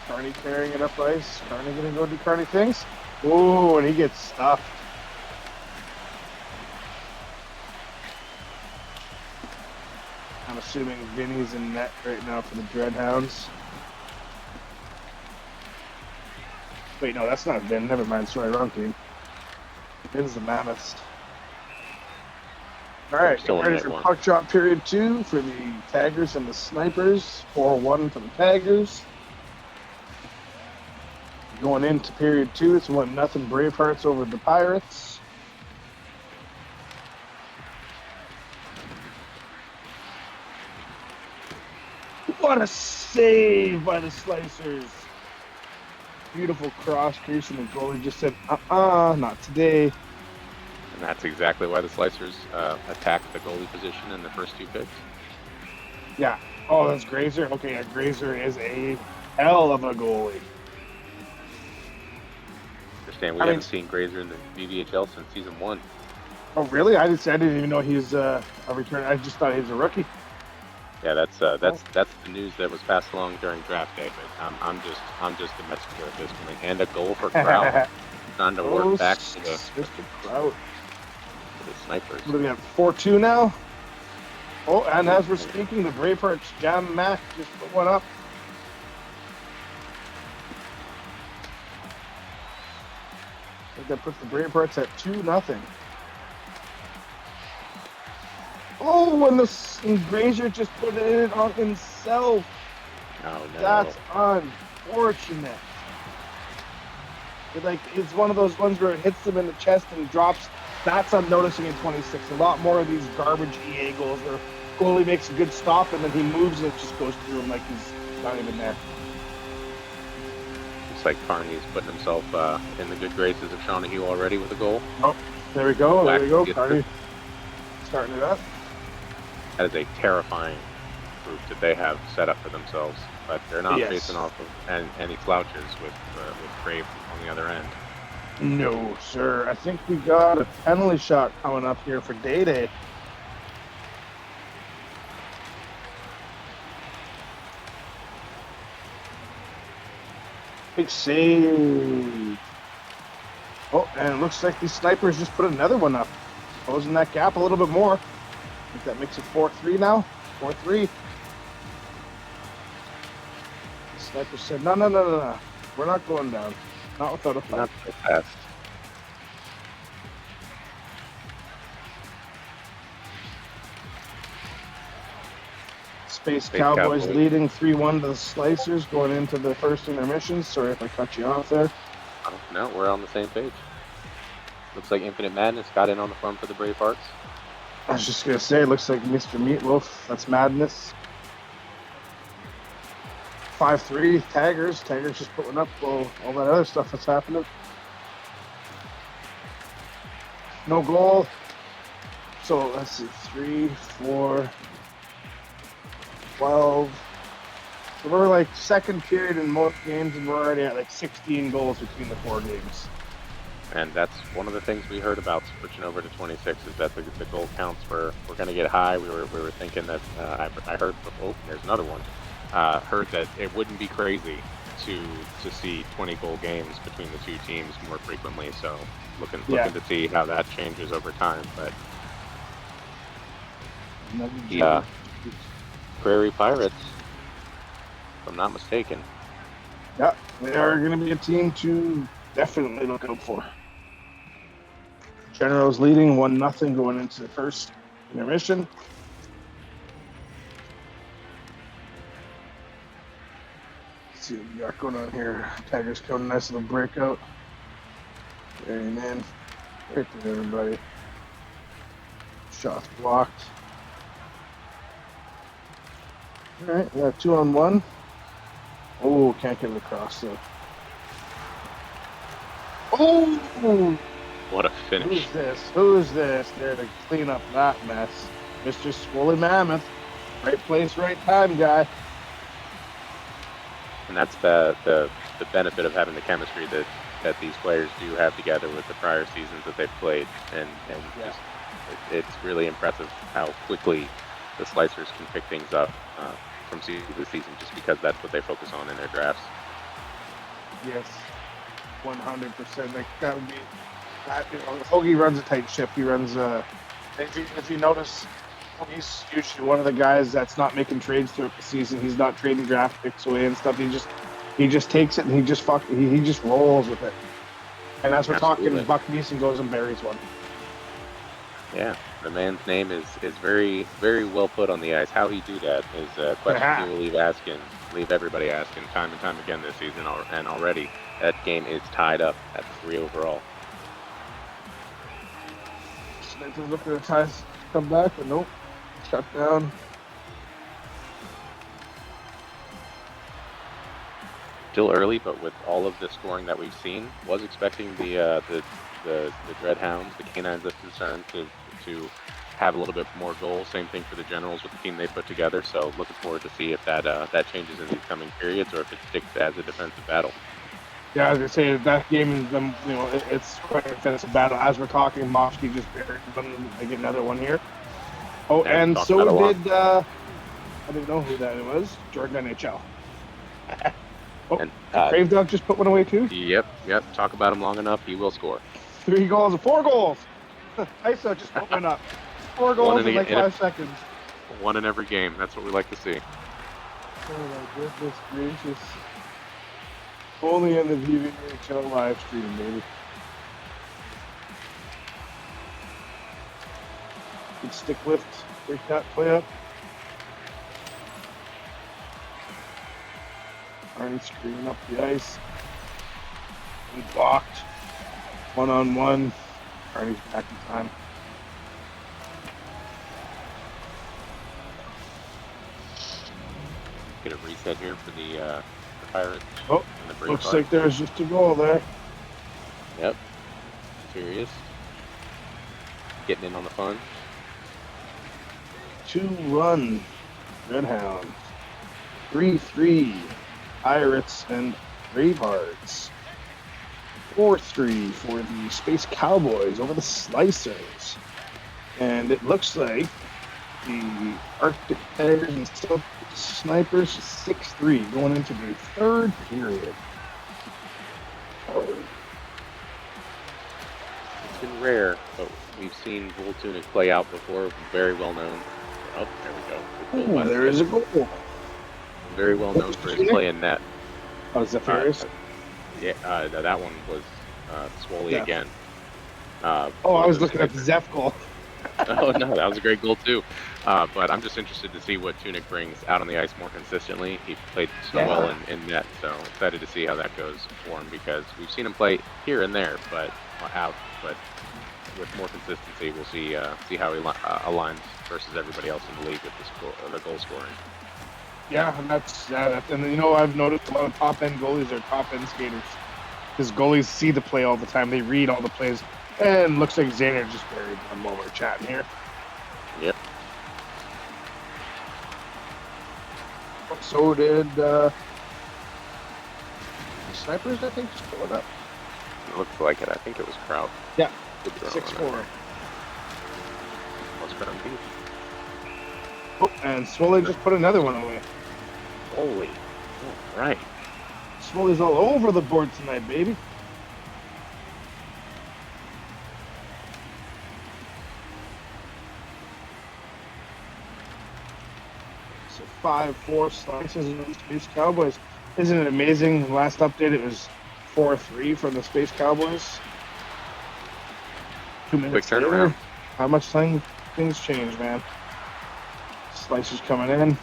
Carney carrying it up ice. Carney gonna go do Carney things. Ooh, and he gets stuffed. I'm assuming Vinny's in net right now for the Dreadhounds. Wait, no, that's not Vin. Never mind. Sorry, wrong team. Vin's the Mammoths. All right, ready for puck drop period 2 for the Taggers and the Snipers. 4-1 for the Taggers. Going into period 2, it's 1-0 Bravehearts over the Pirates. What a save by the Slicers. Beautiful cross crease, and the goalie just said, not today. And that's exactly why the Slicers attacked the goalie position in the first 2 picks. Yeah. Oh, that's Grazer? Okay, yeah, Grazer is a hell of a goalie. Understand we haven't seen Grazer in the VVHL since season 1. Oh, really? I didn't even know he's a return. I just thought he was a rookie. Yeah, that's the news that was passed along during draft day. But I'm just the messenger at this point. And a goal for Kraut. Trying to work back to the Kraut. The Snipers. What do we have? 4-2 now. Oh, and as we're speaking, the Bravehearts Jam Mac just put one up. I think that puts the Bravehearts at 2-0. Oh, and Grazer just put it on himself. Oh, no. That's unfortunate. It's one of those ones where it hits him in the chest and drops. That's I'm noticing in 26. A lot more of these garbage EA goals where goalie makes a good stop and then he moves and it just goes through him like he's not even there. Looks like Carney's putting himself in the good graces of Shawnee already with a goal. Oh, there we go. There we go. Carney starting it up. That is a terrifying group that they have set up for themselves, but they're not facing off of any slouches with Crave on the other end. No, sir. I think we got a penalty shot coming up here for Day. Big save. Oh, and it looks like these Snipers just put another one up, closing that gap a little bit more. I think that makes it 4-3 now. 4-3. The Sniper said, no. We're not going down. Not without a fight. Not so fast. Space Cowboys leading 3-1 to the Slicers going into the first intermission. Sorry if I cut you off there. Oh, no, we're on the same page. Looks like Infinite Madness got in on the fun for the Bravehearts. I was just going to say, it looks like Mr. Meatloaf. That's madness. 5-3, Taggers. Taggers just putting up all that other stuff that's happening. No goal. So, let's see. 3, 4, 12. So, we're like second period in most games, and we're already at like 16 goals between the 4 games. And that's one of the things we heard about switching over to 26 is that the goal counts were going to get high. We were thinking that I heard. Oh, there's another one. Heard that it wouldn't be crazy to see 20 goal games between the two teams more frequently. So looking to see how that changes over time. But the Prairie Pirates, if I'm not mistaken. Yeah, they are going to be a team to definitely look out for. Generals leading 1-0 going into the first intermission. Let's see what we got going on here. Tigers coming, nice little breakout. Very in. Right to everybody. Shots blocked. All right, we got 2-on-1. Oh, can't get it across though. Oh! What a finish. Who's this? There to clean up that mess. Mr. Swollen Mammoth. Right place, right time, guy. And that's the benefit of having the chemistry that these players do have together with the prior seasons that they've played. And just it's really impressive how quickly the Slicers can pick things up from season to season just because that's what they focus on in their drafts. Yes, 100%. Like, that would be... Hoagie runs a tight ship. He runs if you notice, he's usually one of the guys that's not making trades throughout the season. He's not trading draft picks away and stuff. He just takes it and he just rolls with it. And as we're Absolutely. talking, Buck Neeson goes and buries one. Yeah, the man's name is very, very well put on the ice. How he do that is a question he will leave everybody asking time and time again this season, and already that game is tied up at 3 overall. Snipers looking at the ties come back, but nope. Shut down. Still early, but with all of the scoring that we've seen, was expecting the Dreadhounds, the Canines of Concern, to have a little bit more goals. Same thing for the Generals with the team they put together. So looking forward to see if that changes in these coming periods or if it sticks as a defensive battle. Yeah, as I say, that game, it's quite a defensive battle. As we're talking, Mofsky just buried them. I get another one here. Oh, and so did, I didn't know who that was, Jordan NHL. Oh, and Crave Dog just put one away too? Yep. Talk about him long enough, he will score. 4 goals. ISO just put one up. 4 goals in like 5 seconds. One in every game. That's what we like to see. Oh my goodness gracious. Only in the VVHL live stream, baby. Good stick lift. Break that play up. Arnie screaming up the ice. And blocked. 1-on-1. Arnie's back in time. Get a reset here for the Pirates. Oh, looks like there's just a goal there. Yep. Furious. Getting in on the fun. 2-1 Redhounds. 3-3 Pirates and Bravehearts. 4-3 for the Space Cowboys over the Slicers. And it looks like the Arctic Tigers and South Snipers 6-3 going into the third period. It's been rare, but we've seen Voltunic play out before. Very well known. Oh, there we go. There is a goal. Very well known for his play in net. Oh, is that Ferris? That one was Swoley again. I was looking at the Zeph goal. Oh, no, that was a great goal, too. But I'm just interested to see what Tunic brings out on the ice more consistently. He played so well in net, so excited to see how that goes for him because we've seen him play here and there, but with more consistency, we'll see how he aligns versus everybody else in the league with the goal scoring. Yeah, and I've noticed a lot of top-end goalies are top-end skaters because goalies see the play all the time. They read all the plays. And looks like Xander just buried one while we're chatting here. Yep. So did the Snipers, I think, just pull it up. looked like it. I think it was Kraut. Yeah, Could be wrong on 6-4. that. What's Kraut beat? Oh, and Swoley just put another one away. Holy. All right. Swoley's all over the board tonight, baby. So 5-4 slices in the Space Cowboys. Isn't it amazing? Last update it was 4-3 for the Space Cowboys. 2 minutes Quick later, turnaround. how much things change, man. Slicers coming in.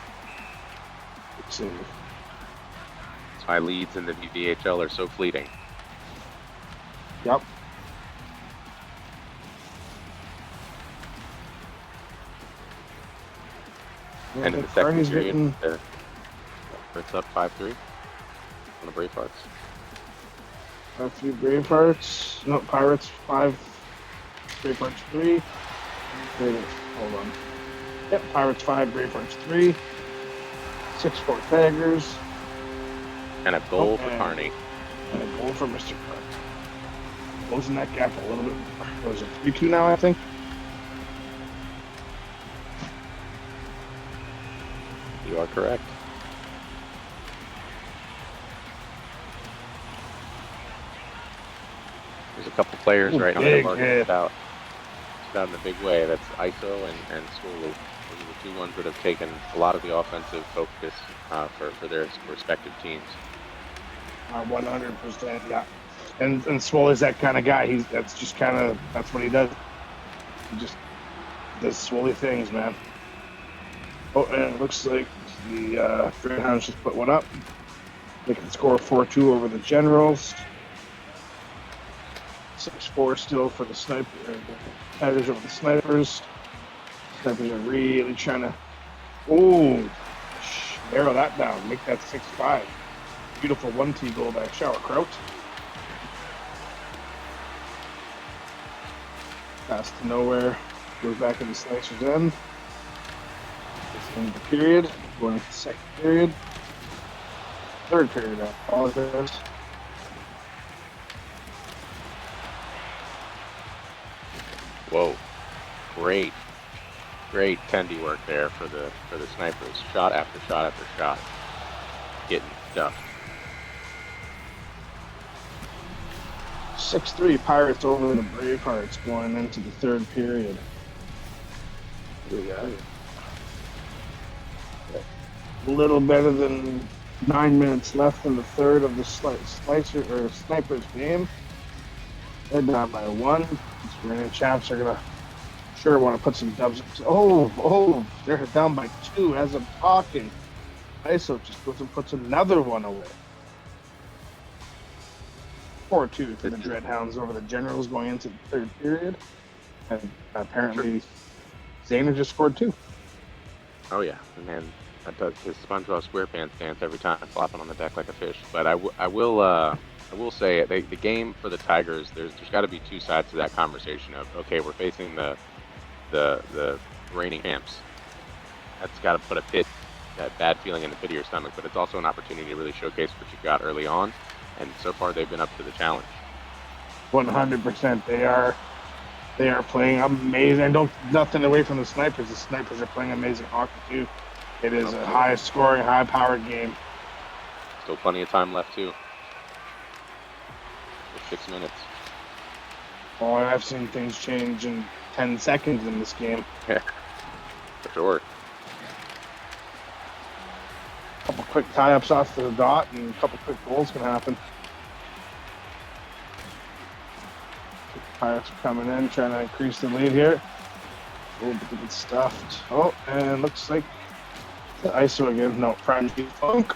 Let's see. That's why leads in the VVHL are so fleeting. Yep. And in the second Carney's period, getting- it's up 5-3 on the Bravehearts. A few Bravehearts. No, Pirates 5. Bravehearts 3. Hold on. Yep, Pirates 5, Bravehearts 3. 6-4 Tigers. And a goal for and- Carney. And a goal for Mr. Clark. Closing that gap a little bit. What is it? 3-2 now, I think. You are correct. There's a couple players right on the big market hit. out in a big way. That's ISO and Swoley. Those are the two ones that have taken a lot of the offensive focus for their respective teams. 100%, yeah. And Swoley's that kind of guy. That's what he does. He just does Swoley things, man. Oh, and it looks like the Greyhounds just put one up. They can score 4-2 over the Generals. 6-4 still for the Sniper. The Tigers over the Snipers. Snipers are really trying to narrow that down. Make that 6-5. Beautiful 1T goal by Shower Kraut. Pass to nowhere. Goes back in the Slicer's end. It's in the period. Going into the second period. Third period, I apologize. Whoa, great tendy work there for the Snipers. Shot after shot after shot, getting stuffed. 6-3 Pirates over the Bravehearts going into the third period. We got a little better than 9 minutes left in the third of the Snipers game. They're down by 1. These reigning champs are gonna want to put some dubs. They're down by 2 as I'm talking. ISO just goes and puts another one away. 4-2 for the Dreadhounds over the Generals going into the third period. And apparently Zayna just scored 2. Oh yeah, and man, that does his SpongeBob SquarePants dance every time, flopping on the deck like a fish. But I will say the game for the Tigers. There's got to be two sides to that conversation of, okay, we're facing the reigning champs. That's got to put that bad feeling in the pit of your stomach. But it's also an opportunity to really showcase what you got early on. And so far, they've been up to the challenge. 100%. They are playing amazing. Nothing away from the Snipers. The Snipers are playing amazing hockey too. It is a high-scoring, high-powered game. Still plenty of time left too. 6 minutes. Oh, I've seen things change in 10 seconds in this game. Yeah, for sure. A couple quick tie-ups off to the dot, and a couple quick goals can happen. Pirates are coming in, trying to increase the lead here. Oh, but they get stuffed. Oh, and looks like the ISO again. No, Prime Funk.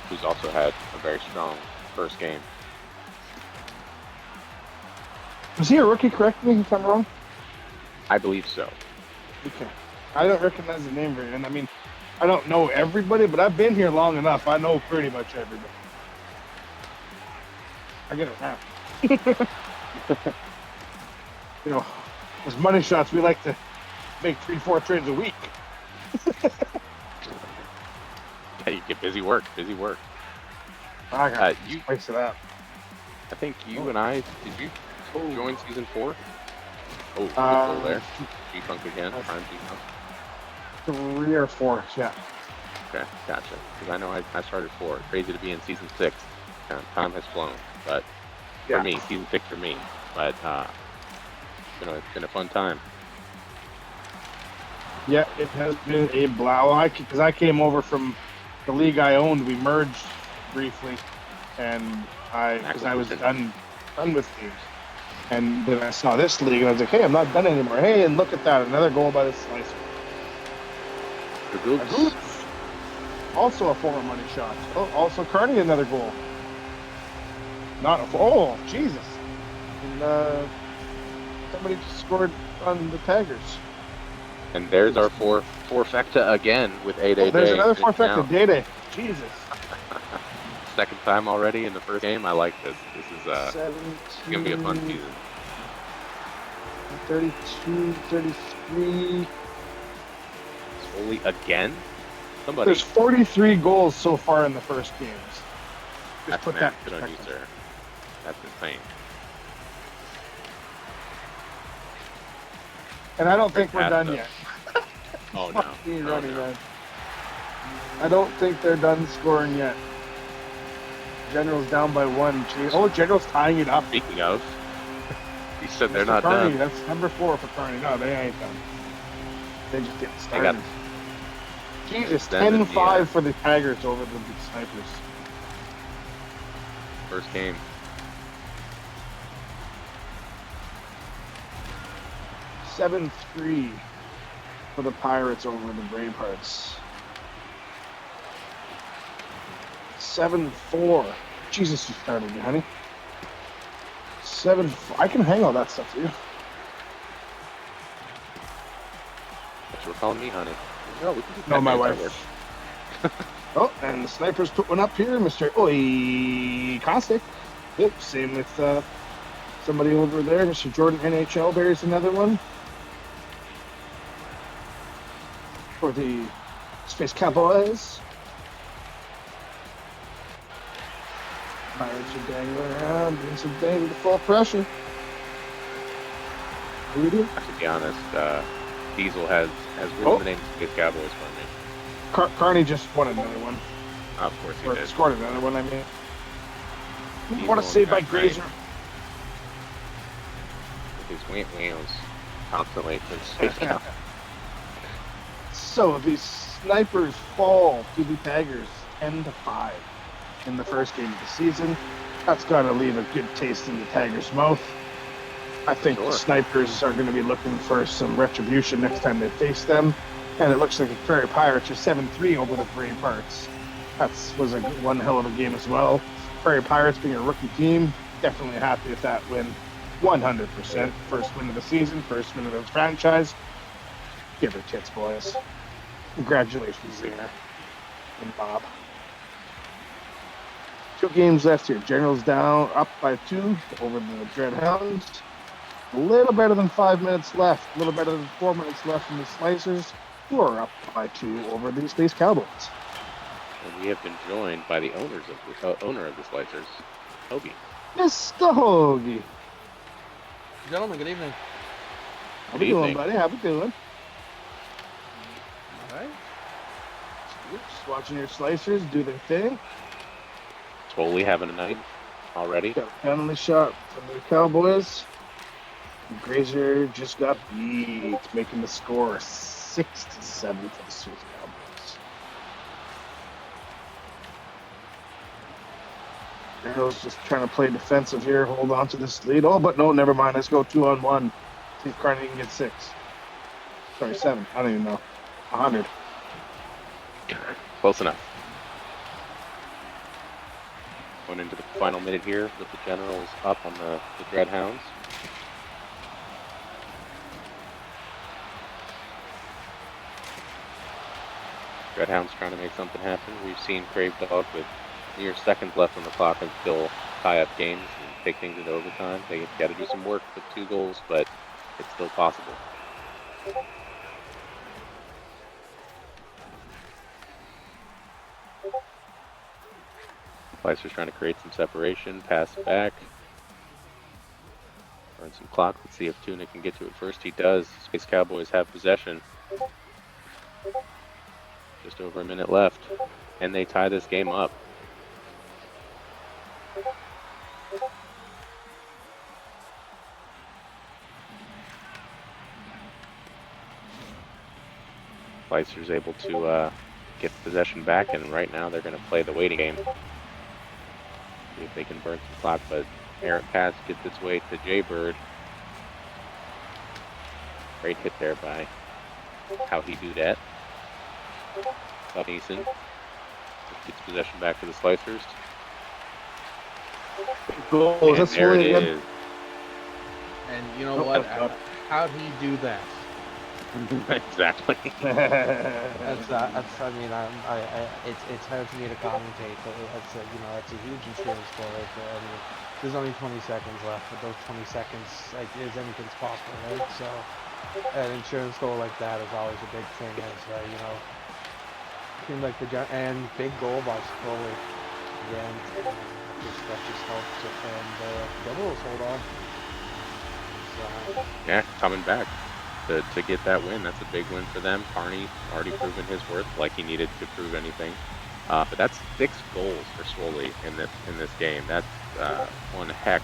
Who's also had a very strong first game. Was he a rookie? Correct me if I'm wrong. I believe so. Okay. I don't recognize the name very, and I mean, I don't know everybody, but I've been here long enough. I know pretty much everybody. I get it now. You know, as money shots, we like to make 3-4 trades a week. Yeah, you get busy work. I got You twice of that. I think you and I, did you join season 4? Oh, good goal there. G-Funk again, prime G-Funk. 3 or 4, yeah. Okay, gotcha. Because I know I started 4. Crazy to be in season 6. Time has flown, but for me, season 6 for me. But it's been a fun time. Yeah, it has been a blow. Because I came over from the league I owned. We merged briefly, and because I was done with league. And then I saw this league, and I was like, hey, I'm not done anymore. Hey, and look at that, another goal by the Slicer. The Goops. Also a former money shot. Oh, also Kearney, another goal. Oh, Jesus. And somebody just scored on the Tigers. And there's our forfecta again with 8-8. There's another forfecta, Day. Jesus. Second time already in the first game. I like this. This is going to be a fun season. 32, 33. Foley again? Somebody. There's 43 goals so far in the first games. Just put that good on you, sir. That's insane. And I don't think we're done yet. Oh, no. Running, man. I don't think they're done scoring yet. General's down by 1. Oh, General's tying it up. Speaking of, he said they're not Kearney, done. That's number 4 for Kearney. No, they ain't done. They just get started. Jesus, 10-5 for the Tigers over the Snipers. First game. Seven 3 for the Pirates over the Bravehearts. 7-4. Jesus, you started me, honey. 7. I can hang all that stuff for you. But you were calling me, honey. No, we can do No, my wife. Oh, and the Snipers put one up here, Mr. Oi Caustic. Yep, same with somebody over there, Mr. Jordan NHL. There's another one for the Space Cowboys. Pirates are dangling around, doing some things with full pressure. What do you do? To be honest, Diesel has written the name Space Cowboys for me. Kearney just won another one. Of course he did. Scored another one, I mean. Diesel What a save by got Grazer. With his wheels constantly. So these Snipers fall to the Tigers 10-5 in the first game of the season. That's got to leave a good taste in the Tigers' mouth. I think the Snipers are going to be looking for some retribution next time they face them. And it looks like the Prairie Pirates are 7-3 over the Bravehearts. That was one hell of a game as well. Prairie Pirates being a rookie team, definitely happy with that win. 100%. First win of the season, first win of the franchise. Give her tits, boys. Congratulations, Zena and Bob. 2 games left here. General's down, up by 2 over the Dreadhounds. A little better than 5 minutes left. A little better than 4 minutes left from the Slicers, who are up by 2 over the Space Cowboys. And we have been joined by the owner of the Slicers, Hoagie. Mr. Hoagie. Gentlemen, good evening. How you doing, buddy? How you doing? All right. Just watching your Slicers do their thing. Totally having a night already. Got a penalty shot from the Cowboys. Grazer just got beat, making the score 6-7 for the Space Cowboys. Arrow's just trying to play defensive here, hold on to this lead. Oh, but no, never mind. Let's go 2-on-1. See if Kearney can get 6. Sorry, 7. I don't even know. 100. Close enough. Going into the final minute here with the Generals up on the Dreadhounds. Dreadhounds trying to make something happen. We've seen Crave Dog with mere seconds left on the clock and still tie up games and take things into overtime. They got to do some work with 2 goals, but it's still possible. Slicer's trying to create some separation, pass back. burn some clock. Let's see if Tuna can get to it first. He does. Space Cowboys have possession. Just over a minute left, and they tie this game up. Slicer's able to get possession back, and right now they're going to play the waiting game. See if they can burn some clock, but Eric Pass gets its way to Jaybird. Great hit there by How He Do That. Buck Neeson gets possession back to the Slicers. Goal. And That's there it really good. is. And you know Oh, what? God. How'd he do that? Exactly. I mean, it's hard for me to commentate, but that's a huge insurance goal right there. I mean, there's only 20 seconds left, but those 20 seconds, like, anything's possible, right? So, an insurance goal like that is always a big thing, as seems like and big goal by Scully again. That just helps it, and Devils hold on. So, Yeah, coming back to get that win. That's a big win for them. Carney already proven his worth, like he needed to prove anything. But that's 6 goals for Swoley in this game. That's one heck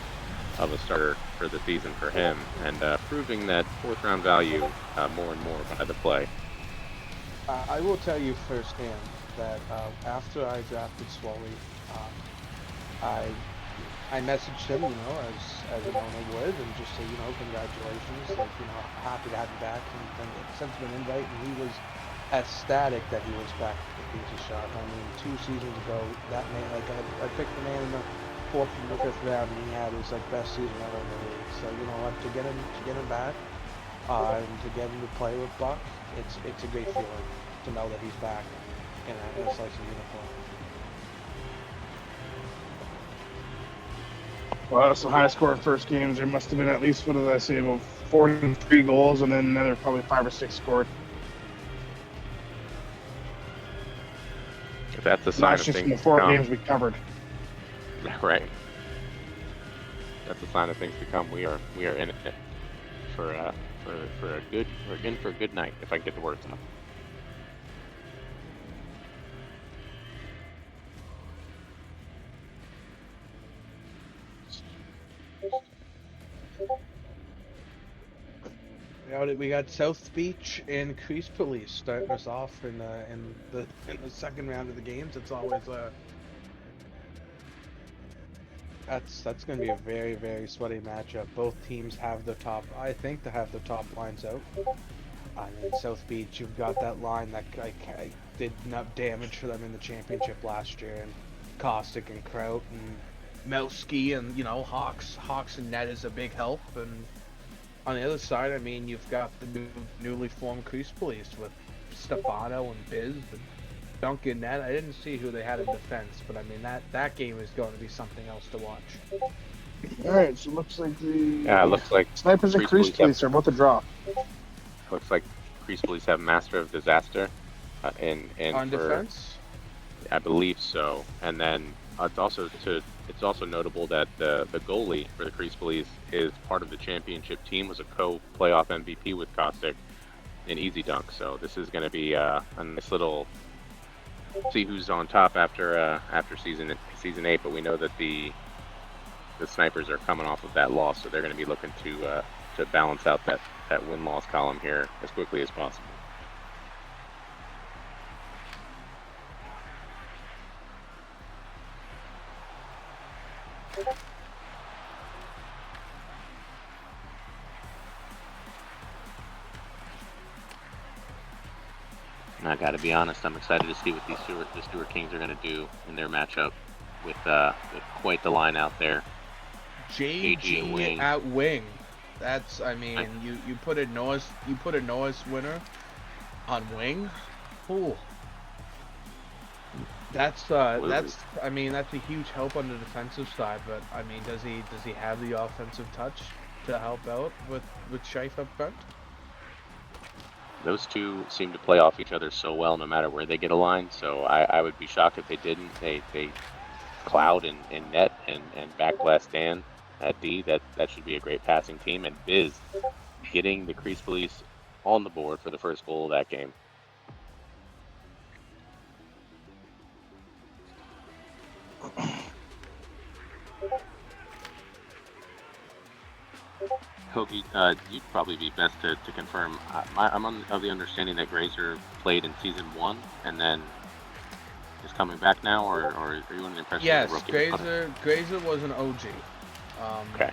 of a starter for the season for him, and proving that 4th round value more and more by the play. I will tell you firsthand that after I drafted Swoley, I messaged him, as an owner would, and just say, congratulations, happy to have you back, and sent him an invite, and he was ecstatic that he was back at the Pizza Shop. I mean, 2 seasons ago, that man, I picked the man in the 4th and the 5th round, and he had his best season ever in the league. So you know what, to get him back, and to get him to play with Buck, it's a great feeling to know that he's back in a Slicer uniform. Well, that's the highest score in first games. There must have been at least, what did I say, about 43 goals, and then another probably 5 or 6 scored. If that's a sign That's of just things in the to 4 come. games we covered. Right. That's a sign of things to come. We are in it for a good. We're in for a good night, if I can get the words out. We got South Beach and Crease Police starting us off in the second round of the games. It's always that's going to be a very, very sweaty matchup. Both teams have the top. I think they have the top lines out. I mean, South Beach, you've got that line that did enough damage for them in the championship last year, and Caustic and Kraut and Melski and Hawks and Net is a big help, and on the other side, I mean, you've got the newly formed Crease Police with Stefano and Biz and Duncan Net. I didn't see who they had in defense, but I mean that game is going to be something else to watch. All right, so it looks like Looks like Snipers and Crease Police are both a draw. Looks like Crease Police have Master of Disaster, and On for, defense? I believe so. And then it's also notable that the goalie for the Crease Police is part of the championship team, was a co-playoff MVP with Caustic in Easy Dunk. So this is going to be a nice little see who's on top after season 8. But we know that the Snipers are coming off of that loss, so they're going to be looking to balance out that win-loss column here as quickly as possible. And I got to be honest, I'm excited to see what the Stewart Kings are going to do in their matchup with quite the line out there. JG at wing. That's, I mean, you put a Norris winner on wing. Ooh. That's a huge help on the defensive side, but I mean, does he have the offensive touch to help out with Scheif up front? Those two seem to play off each other so well no matter where they get a line, so I would be shocked if they didn't. They Cloud and Net and Backblast Dan at D. That should be a great passing team. And Biz getting the Crease Police on the board for the first goal of that game. Hoagie, you'd probably be best to confirm. I'm of the understanding that Grazer played in season 1 and then is coming back now, or are you under the impression Yes, he's a rookie? Grazer was an OG. Okay.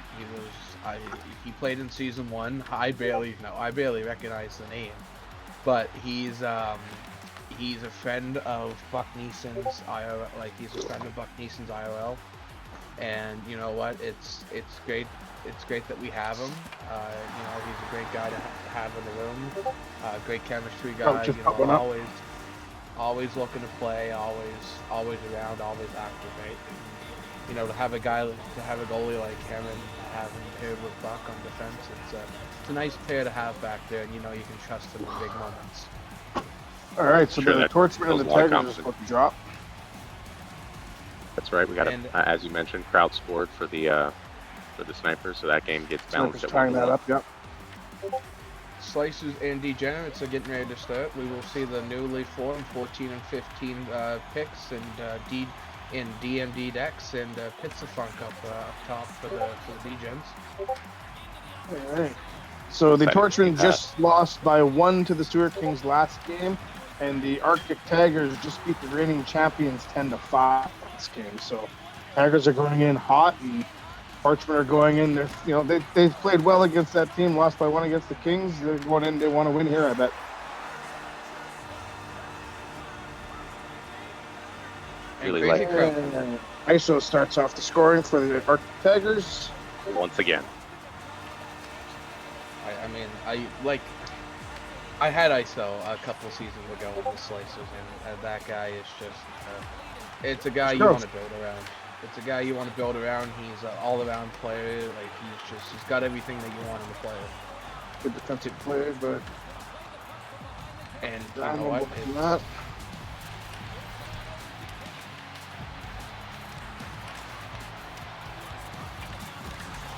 He played in season 1. I barely recognize the name, but he's a friend of Buck Neeson's IRL. Like, he's a friend of Buck Neeson's IRL, and you know what? It's great. It's great that we have him. He's a great guy to have in the room. Great chemistry guy. Always looking to play. Always around. Always active. Right. And, to have a goalie like him and have him paired with Buck on defense, it's a nice pair to have back there, and you can trust him in big moments. All right, so the Torchman and the Tigers are supposed to drop. That's right. We got as you mentioned, Kraut scored for the Snipers, so that game gets balanced. Snipers tying that up, yep. Slicers and Degenerates are getting ready to start. We will see the newly formed 14 and 15 picks and DMD decks and Pizza Funk up top for the Degens. All right. So the Torchman just lost by 1 to the Stuart Kings last game, and the Arctic Tigers just beat the reigning champions 10-5 this game. So Tigers are going in hot, and Parchment are going in. They've played well against that team. Lost by 1 against the Kings. They're going in. They want to win here, I bet. Really like ISO starts off the scoring for the Arctic Tigers once again. I had ISO a couple seasons ago in the Slicers, and that guy is just it's a guy you want to build around. It's a guy you want to build around. He's an all-around player. Like, he's got everything that you want in a player. Good defensive player, but and you know what?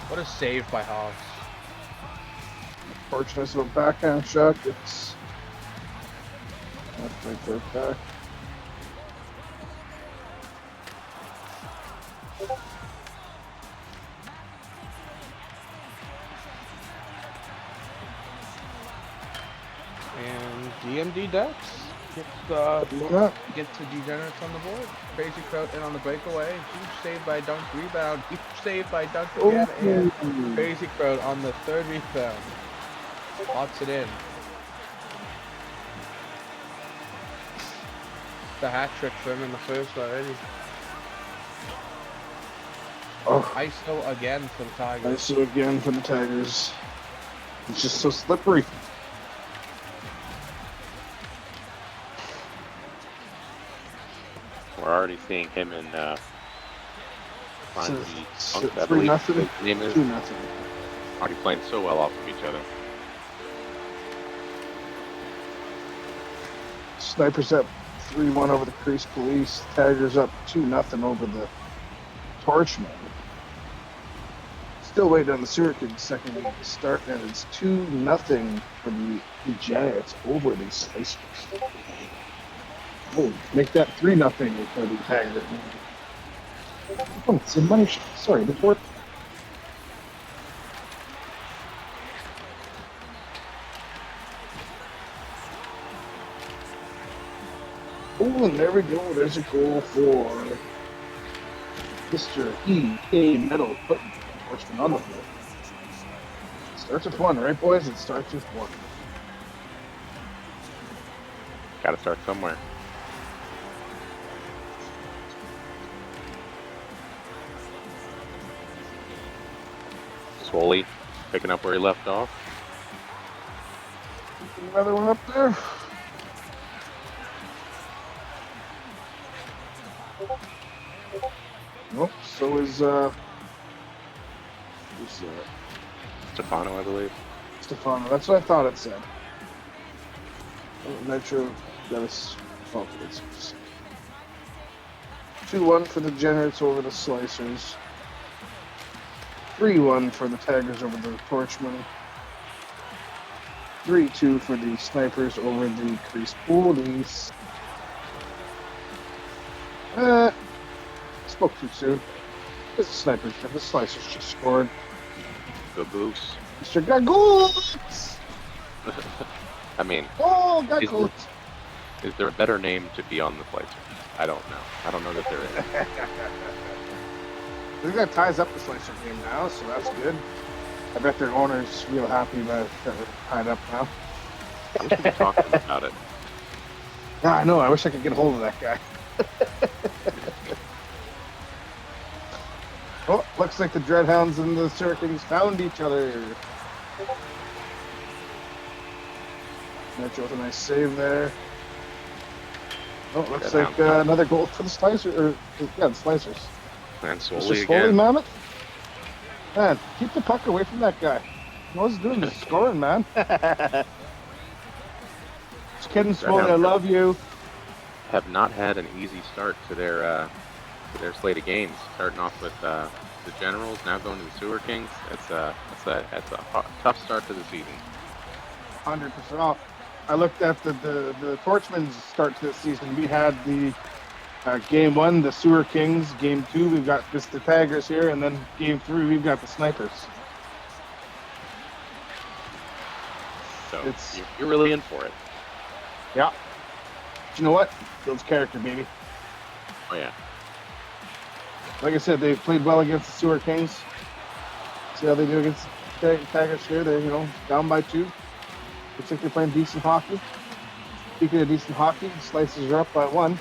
What a save by Hobbs. Fortunate little backhand shot. It's right for it back. And DMD decks get to Degenerates on the board. Crazy Kraut in on the breakaway. Huge save by Dunk rebound. Huge save by Dunk again. And Crazy Kraut on the 3rd rebound. Lots it in. The hat trick for him in the first already. ISO again for the Tigers. ISO again for the Tigers. It's just so slippery. We're already seeing him in So 3-0. 2-0. Already playing so well off of each other. Snipers up 3-1 over the Crease Police. Tigers up 2-0 over the Torchman. Still waiting on the Stuart Kings second game to start, and it's 2-0 for the Degenerates over the Slicers. Oh, make that 3-0 for the Tigers. Oh, it's a money shot. Sorry, the fourth. Oh, and there we go. There's a goal for Mr. E.K. Metal putting Horseman on the field. Starts with 1, right, boys? It starts with 1. Got to start somewhere. Swoley picking up where he left off. Another one up there. Nope. So is Stefano, I believe. Stefano. That's what I thought it said. Metro that is fault. It's 2-1 for the Degenerates over the Slicers. 3-1 for the Tigers over the Torchmen. 3-2 for the Snipers over the Crease Police. Spoke too soon. It's the Snipers. The Slicers just scored. Gagoose. Mr. Gagoose! I mean, Oh, Gagoose! is there a better name to be on the Slicers? I don't know. I don't know that there is. I think that ties up the Slicer game now, so that's good. I bet their owner's real happy that they're tied up now. I wish we could talk to them about it. Yeah, I know. I wish I could get a hold of that guy. Oh, looks like the Dreadhounds and the Surkings found each other. Metro with a nice save there. Oh, looks like another goal for the Slicers. The Slicers. And Mr. slowly Swoley again. Mammoth? Man, keep the puck away from that guy. All he's doing is scoring, man. Just kidding, Swoley. I love you. Have not had an easy start to their slate of games. Starting off with the Generals, now going to the Sewer Kings. It's a tough start to the season. 100% off. I looked at the Torchmen's start to the season. We had the game 1, the Sewer Kings. Game 2, we've got the Tigers here, and then game 3, we've got the Snipers. So you're really in for it. Yeah. But you know what? Builds character, baby. Oh yeah. Like I said, they played well against the Sewer Kings. See how they do against the Tigers here. They're, down by 2. Looks like they're playing decent hockey. Speaking of decent hockey, the Slicers are up by 1.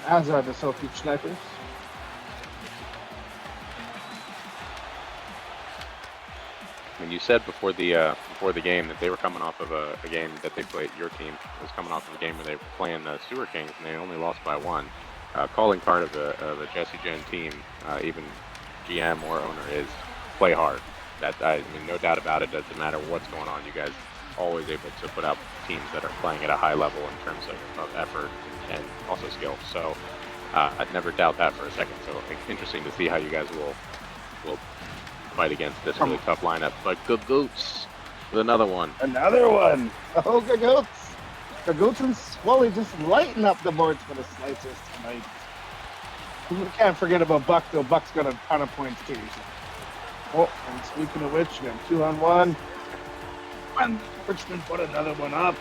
As are the Selkie Snipers. I mean, you said before the game that they were coming off of a game that they played. Your team was coming off of a game where they were playing the Sewer Kings, and they only lost by 1. Calling part of the Jesse Gen team, even GM or owner, is play hard. I mean, no doubt about it. Doesn't matter what's going on. You guys always able to put out teams that are playing at a high level in terms of effort and also skill. So I'd never doubt that for a second. So interesting to see how you guys will fight against this really tough lineup. But Gagoose with another one. Another one. Oh, Gagoose. Gagoose and Swoley just lighting up the boards for the Slicers tonight. We can't forget about Buck, though. Buck's got a ton of points, too. Oh, and speaking of which, we got 2-on-1. And Richmond put another one up.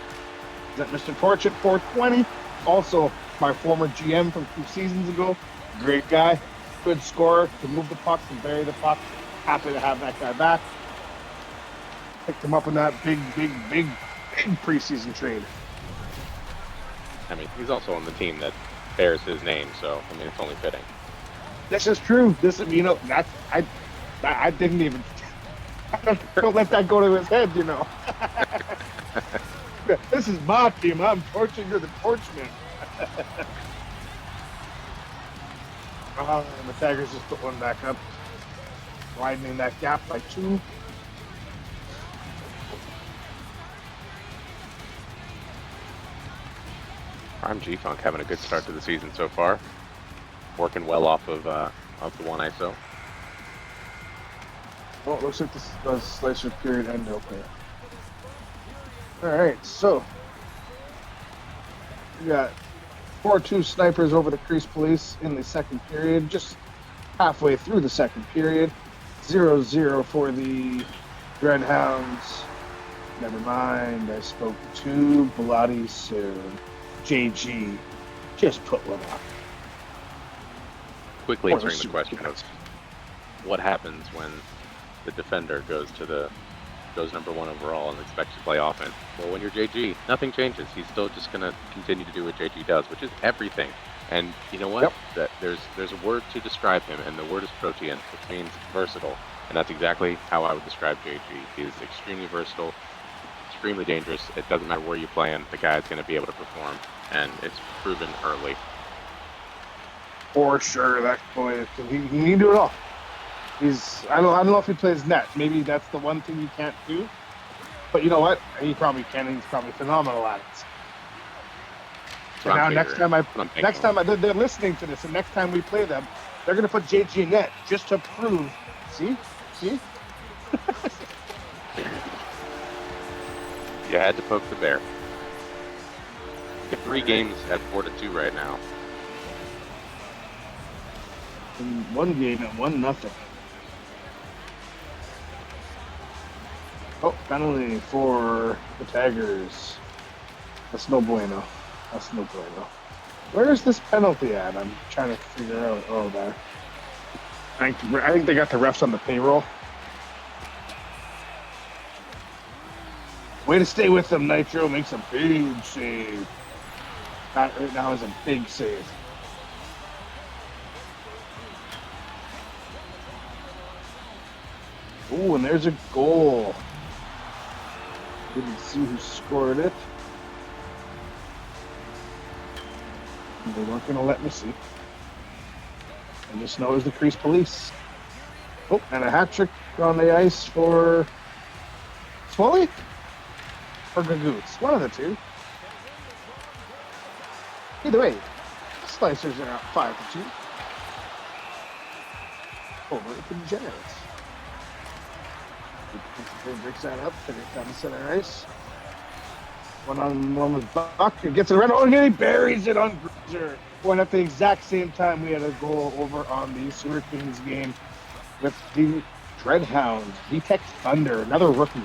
Is that Mr. Torch at 420? Also, my former GM from 2 seasons ago. Great guy. Good scorer. To move the pucks and bury the puck. Happy to have that guy back. Picked him up in that big preseason trade. I mean, he's also on the team that bears his name, so I mean, it's only fitting. This is true. That's I didn't even. Don't let that go to his head, This is my team. I'm torching you, the Torchman. And the Tigers just put one back up, widening that gap by 2. Prime G-Funk having a good start to the season so far. Working well off of the 1 ISO. Oh, it looks like this is Slicer period end okay. Alright, so we got 4-2 Snipers over the Crease Police in the second period, just halfway through the second period. 0-0 for the Dreadhounds. Never mind, I spoke too bloody soon. JG just put one up. Quickly answering the question of what happens when the defender goes number 1 overall and expects to play offense. Well, when you're JG, nothing changes. He's still just going to continue to do what JG does, which is everything. And you know what? Yep. That there's a word to describe him, and the word is protean, which means versatile. And that's exactly how I would describe JG. He is extremely versatile, extremely dangerous. It doesn't matter where you play him, the guy's going to be able to perform, and it's proven early. For sure, that boy, he can do it all. I don't know if he plays net. Maybe that's the one thing he can't do. But you know what? He probably can. He's probably phenomenal at it. So now, next time they're listening to this, and next time we play them, They're going to put JG in net just to prove. See? You had to poke the bear. 3 games at 4-2 right now. In one game at 1-0. Oh, penalty for the Tigers. That's no bueno. That's no bueno. Where is this penalty at? I'm trying to figure out. Oh, there. I think they got the refs on the payroll. Way to stay with them, Nitro. Makes a big save. That right now is a big save. Ooh, and there's a goal. Didn't see who scored it. They weren't going to let me see. I just know it was the Crease Police. Oh, and a hat trick on the ice for Swolly? Or Gagoots. One of the two. Either way, Slicers are up 5-2. Over to the Degenerates. Breaks that up, finish down the center ice. One-on-one with Buck. He gets it around. Oh, and he buries it on Bruiser. When at the exact same time, we had a goal over on the Sewer Kings game with the Dreadhounds. VTech Thunder, another rookie.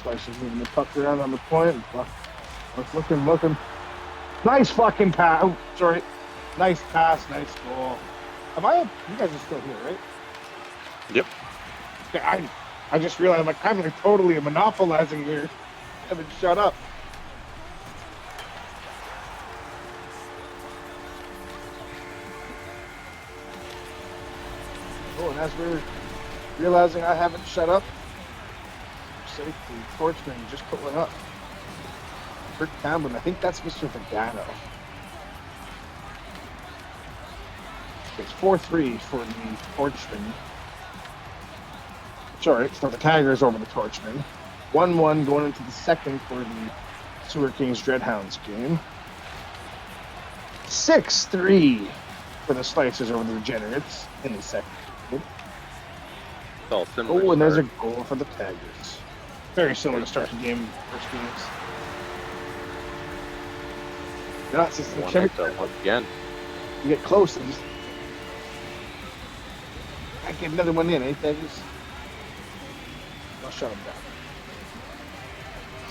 Slicer's moving the puck around on the point. Looking. Nice fucking pass. Oh, sorry. Nice pass, nice goal. You guys are still here, right? Yep. Okay, I just realized I'm like totally monopolizing here. I haven't shut up. Oh, and as we're realizing I haven't shut up, safety, Torchman just put one up. Kurt Camden, I think that's Mr. Vagano. It's 4-3 for the Torchman. Sorry, for the Tigers over the Torchman. 1-1 going into the second for the Sewer Kings Dreadhounds game. 6-3 for the Slicers over the Degenerates in the second. All similar. Oh, and there's a goal for the Tigers. Very similar to start the game first games. Not just the once again. You get close and just I get another one in, eh, Tigers? I'll shut them down.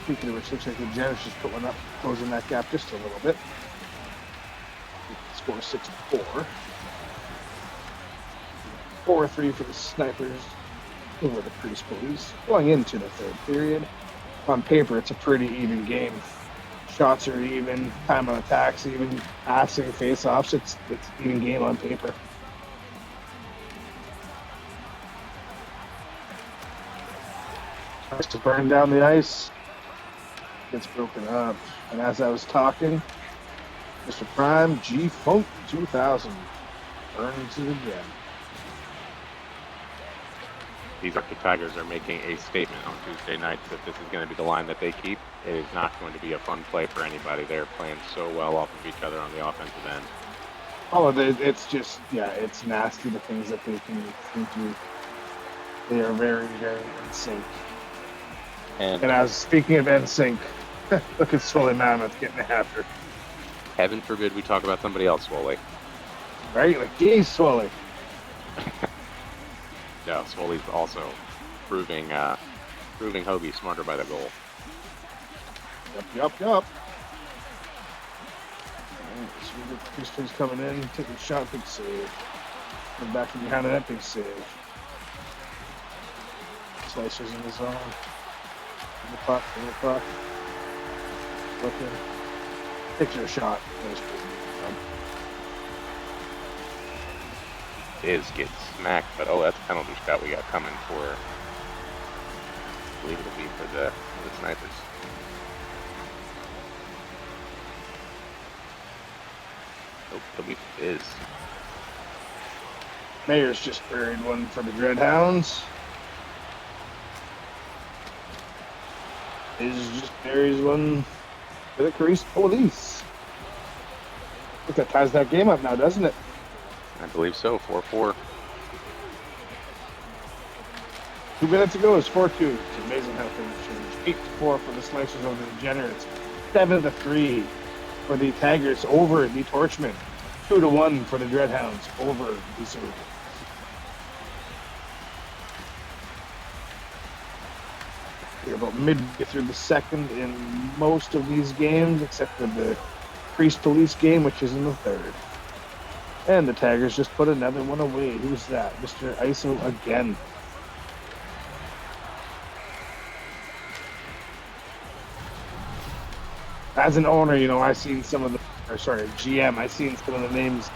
Speaking of which, looks like the Degenerates just put one up, closing that gap just a little bit. Score 6-4. 4-3 for the Snipers over the Crease Police. Going into the third period, on paper, it's a pretty even game. Shots are even, time on attacks even, passing, face-offs, it's even game on paper. Starts to burn down the ice, gets broken up, and as I was talking, Mr. Prime G Funk 2000 burns it again. These Tigers are making a statement on Tuesday nights that this is going to be the line that they keep. It is not going to be a fun play for anybody. They're playing so well off of each other on the offensive end. Oh, it's just, yeah, it's nasty, the things that they can do. They are very, very in sync. And as speaking of in sync, look at Swoley Mammoth getting after. Heaven forbid we talk about somebody else, Swoley. Right? Like, geez, Swoley. No, Swoley's also proving Hobie smarter by the goal. Yup. Alright, so we get these things coming in, taking a shot, big save. Come back from behind that big save. Slicers in the zone. In the puck. Looking. Takes a shot. Is gets smacked, but that's a penalty shot we got coming for. I believe it'll be for the Snipers. It'll be Fizz. Mayer's just buried one for the Dreadhounds. Is just buries one for the Carice Police. I think that ties that game up now, doesn't it? I believe so. 4-4. 2 minutes ago, it was 4-2. It's amazing how things change. 8-4 for the Slicers over the Degenerates. 7-3 for the Tigers over the Torchmen. 2-1 for the Dreadhounds over the Surge. We're about midway through the second in most of these games, except for the Priest Police game, which is in the third. And the Tigers just put another one away. Who's that? Mr. ISO again. As an owner, you know, I've seen some of the, or sorry, GM, I've seen some of the names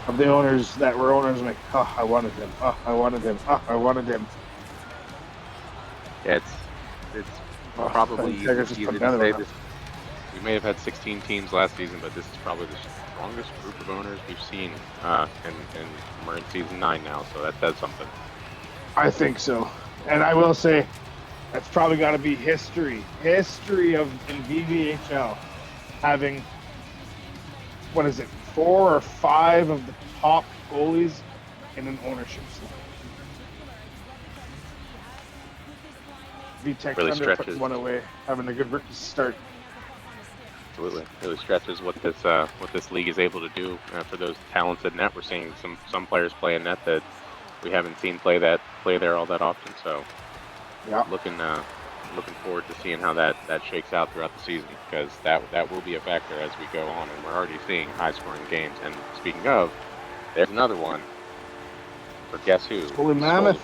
of the owners that were owners. I'm like, oh, I wanted him. Oh, I wanted him. Oh, I wanted him. Yeah, it's probably easy Tigers to just put say another one this. We may have had 16 teams last season, but this is probably the strongest group of owners we've seen, and we're in season 9 now, so that says something. I think so. And I will say, that's probably got to be history of in VVHL having, what is it, 4 or 5 of the top goalies in an ownership slot. VTech Really Thunder put stretches. one away, having a good rookie start. Absolutely, really stretches what this league is able to do for those talented net. We're seeing some players play in net that we haven't seen play there all that often. So, Yeah. looking forward to seeing how that shakes out throughout the season, because that will be a factor as we go on, and we're already seeing high-scoring games. And speaking of, there's another one. For guess who? Holy Mammoth.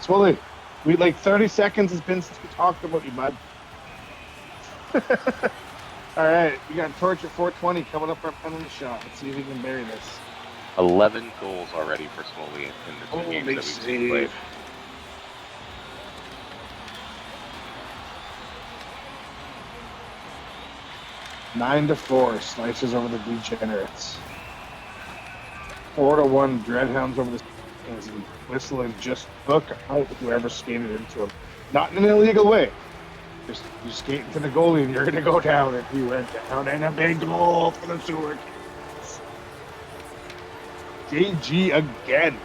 Swollen. Swolly, we like 30 seconds has been since we talked about you, bud. All right, we got Torch at 420 coming up for a penalty shot. Let's see if we can bury this. 11 goals already for Smoley in the 2 games that we've seen played. 9-4, Slicers over the Degenerates. 4-1, Dreadhounds over the Kings. And Whistling just took out whoever skated into him. Not in an illegal way. Just you skate into the goalie and you're going to go down. And he went down, and a big goal for the Sewer Kings. JG again.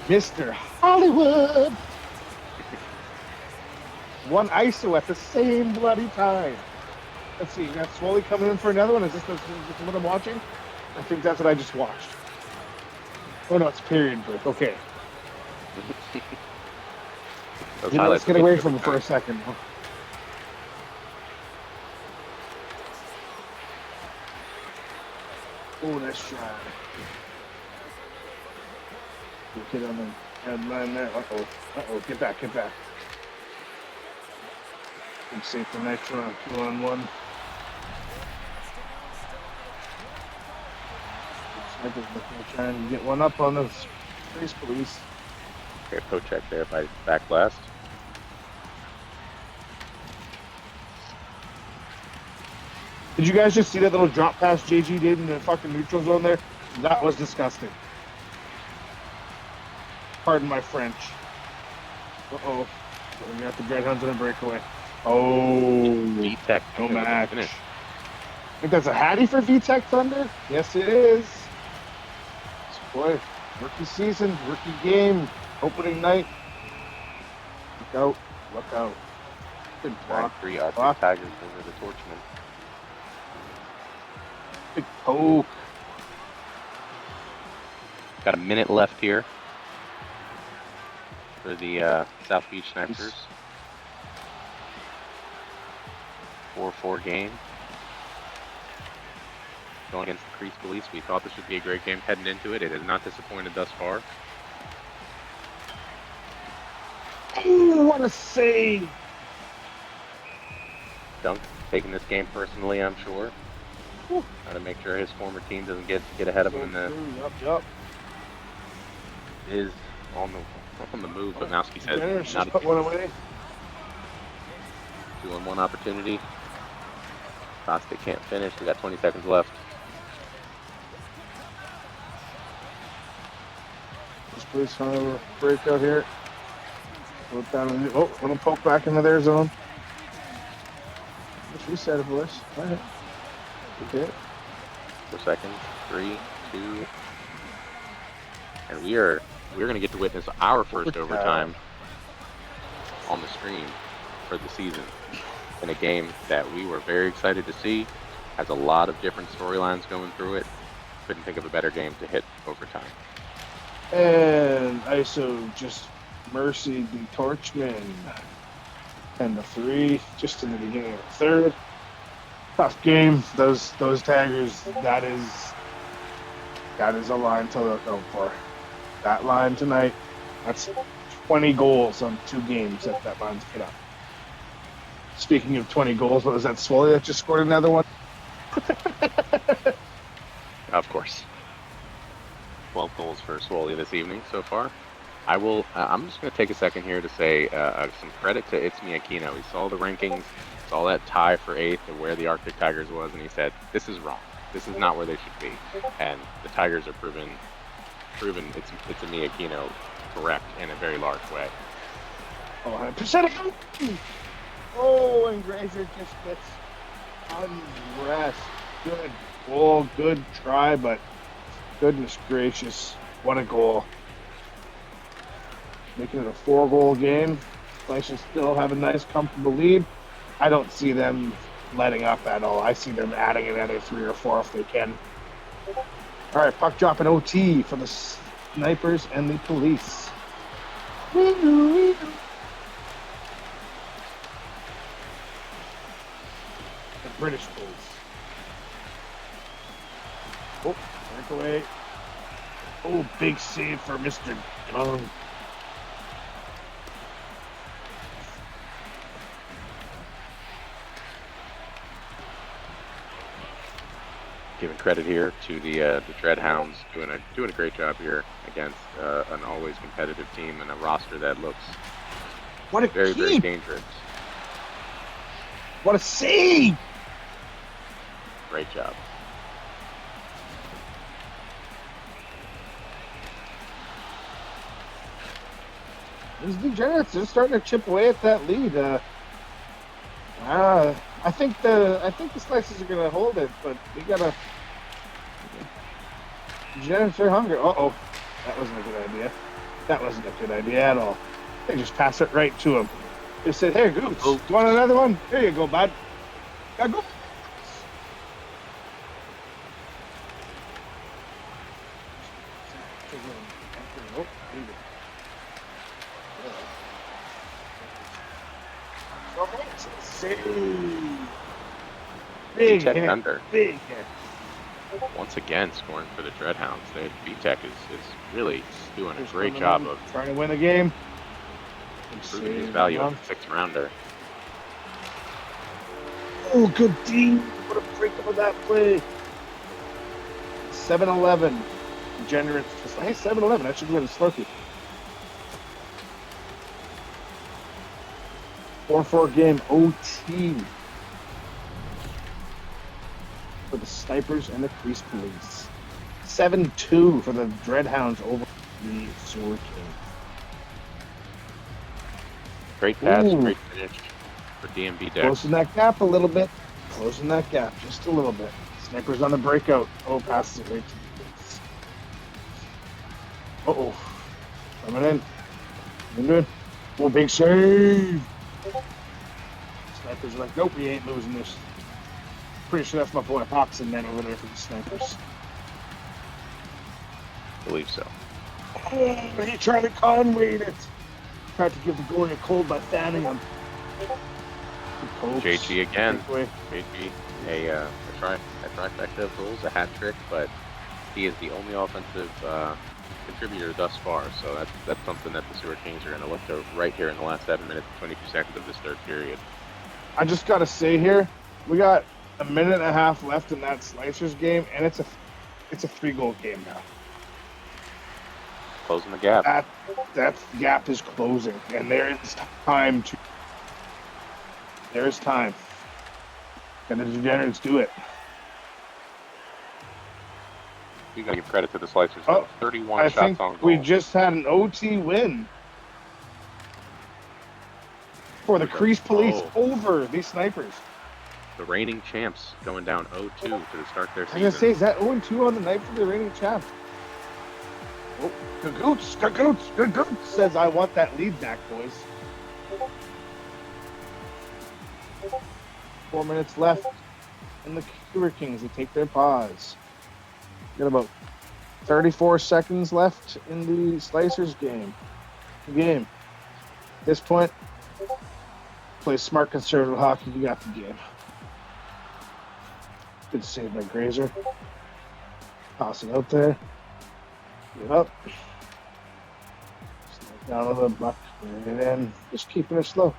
Mr. Hollywood. One ISO at the same bloody time. Let's see, you got Swoley coming in for another one. Is this what I'm watching? I think that's what I just watched. Oh no, it's period break. Okay. Let's get away from him for a second. Oh, nice shot. Good hit on the headline there. Uh-oh, get back. Big save for nice run, 2-on-1. Sniper's looking to try and get one up on the Space Police. Okay, poke check there by back blast. Did you guys just see that little drop pass JG did in the fucking neutral zone there? That was disgusting. Pardon my French. Uh-oh. We got the Dreadhounds in a breakaway. Oh, VTech no match. finish. I think that's a Hattie for VTech Thunder? Yes, it is. Boy, rookie season, rookie game, opening night. Look out. Good block. 9-3 Arctic Tigers over the Torchmen. Big poke. Got a minute left here for the South Beach Snipers. 4-4 game. Going against the Crease Police. We thought this would be a great game heading into it. It has not disappointed thus far. Oh, what a save! Dunk taking this game personally, I'm sure. Trying to make sure his former team doesn't get ahead of him in the Yup. is on the move, but Mowski says Generous not just put one away. 2-on-1 opportunity. Bostic can't finish. We got 20 seconds left. Police trying to break out here. Look down in the, oh, little poke back into their zone. Just reset it, boys. All right. Okay. 4 seconds. 3, 2, and we're going to get to witness our first overtime on the stream for the season in a game that we were very excited to see. Has a lot of different storylines going through it. Couldn't think of a better game to hit overtime. And ISO just mercied the Torchman. 10-3, just in the beginning of the third. Tough game. Those taggers. That is a line to look out for. That line tonight. That's 20 goals on 2 games that line's put up. Speaking of 20 goals, what was that? Swoley that just scored another one? Of course. 12 goals for Swoley this evening so far. I'm just going to take a second here to say some credit to Itsuki Aquino. He saw the rankings, saw that tie for 8th and where the Arctic Tigers was, and he said, this is wrong. This is not where they should be. And the Tigers are proven Itsuki Aquino correct in a very large way. Oh, 100%. Oh, and Grazer just gets unrest. Good goal, good try, but goodness gracious, what a goal. Making it a 4-goal game. Slicers still have a nice, comfortable lead. I don't see them letting up at all. I see them adding another 3 or 4 if they can. All right, puck drop in OT for the Snipers and the Police. The British Police. Oh, breakaway. Oh, big save for Mr. Young. Giving credit here to the Dreadhounds, doing a great job here against an always competitive team and a roster that looks very, very dangerous. What a save! Great job. These degenerates are starting to chip away at that lead. I think the Slices are gonna hold it, but we gotta. Degenerates are hungry. Uh-oh, that wasn't a good idea. That wasn't a good idea at all. They just pass it right to him. They said, "Hey, Goops, you want another one? Here you go, bud. Now go." Big VTech hit. under. Big hit. Once again, scoring for the Dreadhounds. VTech is really doing a Just great coming job in, of trying to win the game. improving his value as a 6th rounder. Oh, good D. What a breakup of that play. 7-11. Degenerates just like, hey, 7-11. I should win a Slurpee. 4-4 game OT for the Snipers and the Crease Police. 7-2 for the Dreadhounds over the Sewer King. Great pass, Ooh. great finish for DMB Dex. Closing that gap a little bit. Closing that gap just a little bit. Snipers on the breakout. Oh, passes it right to the Police. Uh-oh. Coming in. Coming in. Oh, big save. Snipers are like, nope, we ain't losing this. Pretty sure that's my boy Hawks and then over there for the Snipers. Believe so. Oh, he tried to Conway it. Tried to give the goalie a cold by fanning him. JG again. Breakaway. JG, a trifecta of goals, a hat trick, but he is the only offensive contributor thus far. So that's something that the Sewer Kings are going to look to right here in the last 7 minutes and 22 seconds of this third period. I just got to say here, we got a minute and a half left in that Slicers game, and it's a 3-goal game now. Closing the gap. That gap is closing, and there is time to. There is time. And the Degenerates do it. You got to give credit to the Slicers. Oh, Though. 31 I shots think on goal. we just had an OT win for the Crease Police over the Snipers. The reigning champs going down 0-2 to start their I was gonna season. say, is that 0-2 on the night for the reigning champs? Oh, Gagoots says, I want that lead back, boys. 4 minutes left, and the Sewer Kings, they take their pause. Got about 34 seconds left in the Slicers game. At this point, play smart conservative hockey, you got the game. Good save by Grazer. Toss it out there. Get up. Slide down to the buck. Bring it in. Just keeping it slow.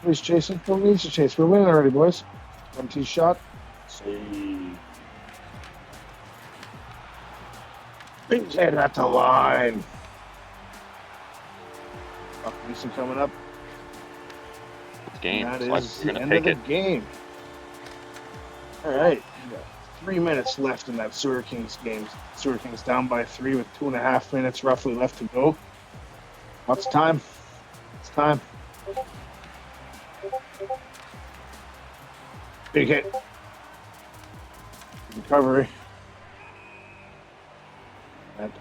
Please chasing. No need to chase. We're winning already, boys. Empty shot. Save. Big head at the line. Buck Mason coming up. Game. That Slicers is are the going end to of take the it. game. All right. We got 3 minutes left in that Sewer Kings game. Sewer Kings down by 3 with 2.5 minutes roughly left to go. What's time? It's time. Big hit. Recovery. And,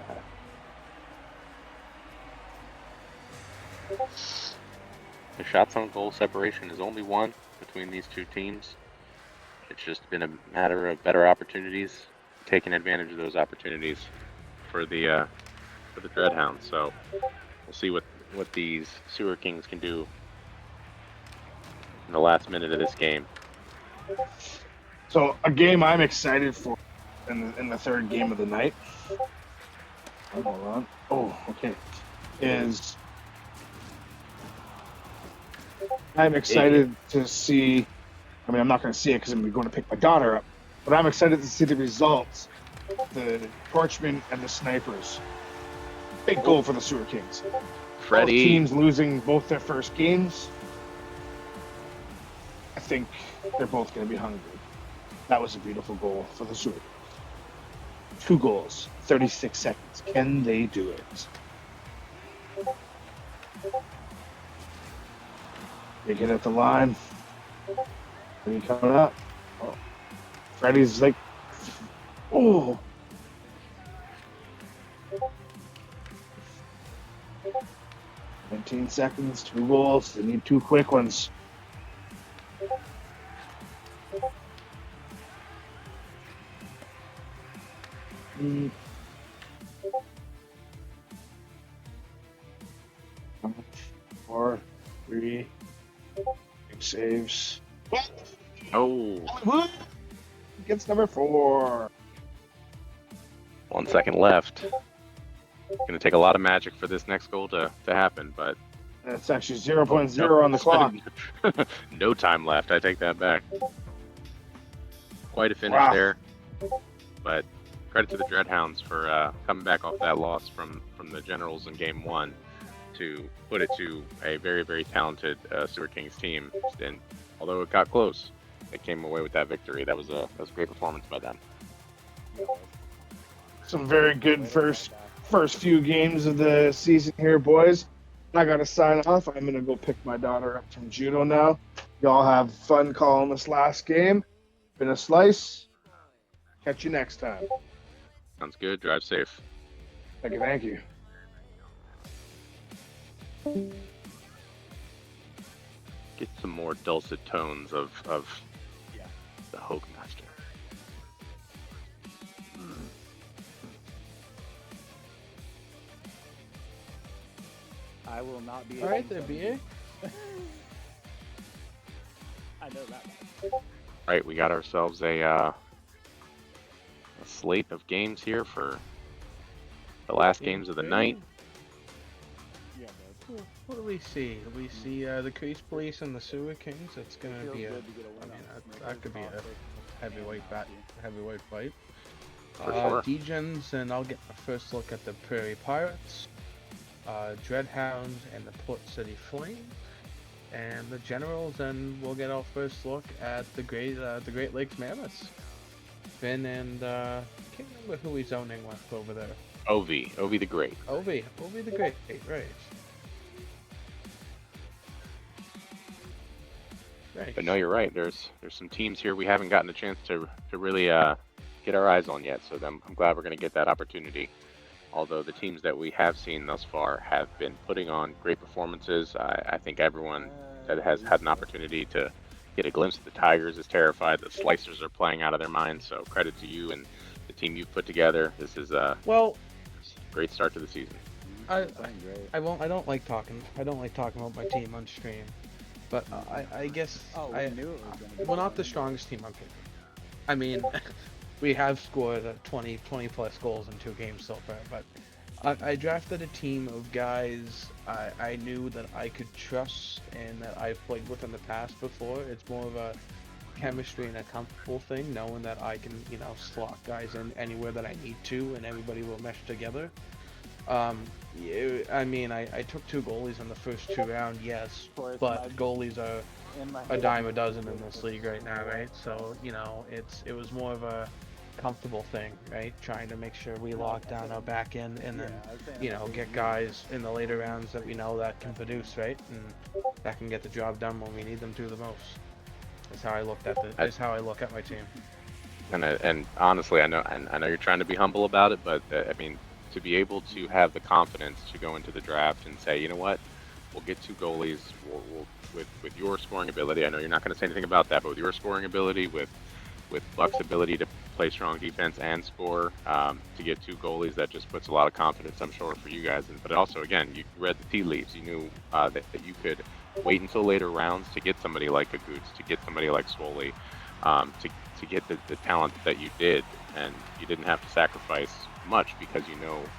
The shots on goal separation is only one between these two teams. It's just been a matter of better opportunities, taking advantage of those opportunities for the Dreadhounds. So we'll see what these Sewer Kings can do in the last minute of this game. So a game I'm excited for in the third game of the night. Hold on. Oh, okay. Is I'm excited to see. I mean, I'm not going to see it because I'm going to pick my daughter up. But I'm excited to see the results. The Torchmen and the Snipers. Big goal for the Sewer Kings. Freddie. Both teams losing both their first games. I think they're both going to be hungry. That was a beautiful goal for the Sewer. 2 goals, 36 seconds. Can they do it? They get at the line. Freddie coming up. Oh. Freddie's like, oh. "19 seconds, 2 goals. They need 2 quick ones." Mm. 4, 3, big saves. Oh, Gets number 4. 1 second left. Going to take a lot of magic for this next goal to happen, but That's actually 0.0 on the clock. no time left. I take that back. Quite a finish Wow. there, but credit to the Dreadhounds for coming back off that loss from the Generals in Game 1 to put it to a very, very talented Sewer Kings team. And although it got close, they came away with that victory. That was a great performance by them. Some very good first few games of the season here, boys. I gotta sign off. I'm gonna go pick my daughter up from judo now. Y'all have fun calling this last game. Been a slice. Catch you next time. Sounds good. Drive safe. Thank you. Get some more dulcet tones of the Hoagmaster. I will not be. All right there, BA. I know that much. Right, we got ourselves a slate of games here for the last games of the night. Yeah, bud. What do we see? Do we see the Crease Police and the Sewer Kings? It's gonna Feels be a. good to get a I win mean, on this that could be a topic. heavyweight fight. For sure. Degens, and I'll get a first look at the Prairie Pirates, Dreadhounds, and the Port City Flame, and the Generals, and we'll get our first look at the Great Lakes Mammoths. Finn and can't remember who he's owning with over there. Ovi the Great. Ovi the Great, right? Right. But no, you're right. There's some teams here we haven't gotten a chance to really get our eyes on yet. So I'm glad we're going to get that opportunity. Although the teams that we have seen thus far have been putting on great performances, I think everyone that has had an opportunity to get a glimpse of the Tigers is terrified. The Slicers are playing out of their minds. So credit to you and the team you've put together. This is a great start to the season. I don't like talking about my team on stream, but I guess knew it was gonna be we're not the strongest team on paper. I mean, we have scored 20 plus goals in 2 games so far, but I drafted a team of guys I knew that I could trust and that I've played with in the past before. It's more of a chemistry and a comfortable thing, knowing that I can, slot guys in anywhere that I need to, and everybody will mesh together. I took 2 goalies in the first 2 rounds, yes, but goalies are a dime a dozen in this league right now, right? So, it was more of a comfortable thing, right? Trying to make sure we lock down our back end and then, get guys in the later rounds that we know that can produce, right? And that can get the job done when we need them to the most. That's how I look at my team. And honestly, I know you're trying to be humble about it, but to be able to have the confidence to go into the draft and say, you know what, we'll get 2 goalies. We'll with your scoring ability. I know you're not going to say anything about that, but with your scoring ability, with Buck's ability to play strong defense and score, to get 2 goalies, that just puts a lot of confidence, I'm sure, for you guys. But also, again, you read the tea leaves. You knew that you could wait until later rounds to get somebody like a Goots, to get somebody like Swoley, to get the talent that you did, and you didn't have to sacrifice much because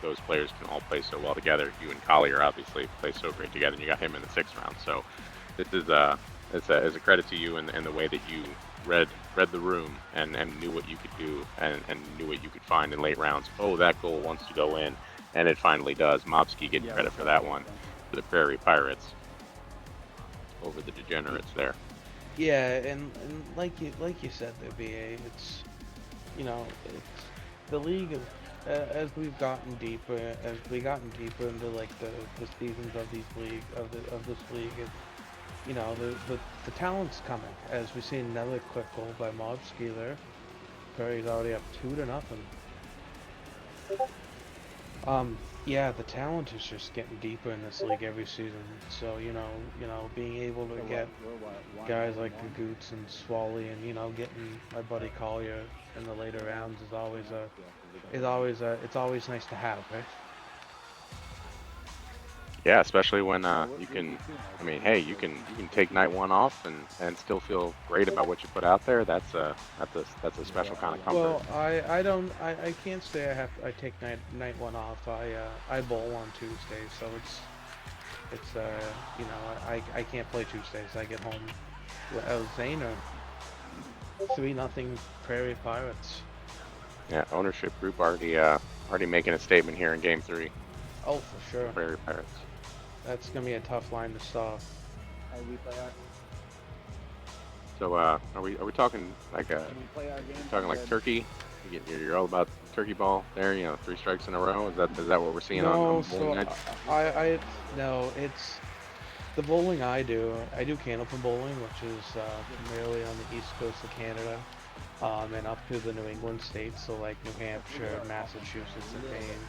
those players can all play so well together. You and Collier obviously play so great together, and you got him in the 6th round. So this is a credit to you and the way that you read the room and knew what you could do and knew what you could find in late rounds. Oh, that goal wants to go in, and it finally does. Mopsky getting credit for that one for the Prairie Pirates over the Degenerates there. Yeah, and like you said there, BA, it's the league as we've gotten deeper into like the seasons of this league, the talent's coming. As we see another quick goal by Mobsky there. Prairie's already up 2-0. Yeah, the talent is just getting deeper in this league every season. So being able to get guys like the Goots and Swally, and getting my buddy Collier in the later rounds is always nice to have, right? Yeah, especially when you can. You can take night 1 off and still feel great about what you put out there. That's a special kind of comfort. Well, I can't say I take night 1 off. I bowl on Tuesdays, so I can't play Tuesdays. I get home. Zane or 3-0 Prairie Pirates. Yeah, ownership group already making a statement here in Game 3. Oh, for sure. Prairie Pirates. That's gonna be a tough line to stop. So are we talking like turkey? You're all about turkey ball there. 3 strikes in a row. Is that what we're seeing on bowling night? No, it's the bowling I do. I do Candlepin bowling, which is primarily on the east coast of Canada, and up to the New England states, so like New Hampshire, Massachusetts, and Maine.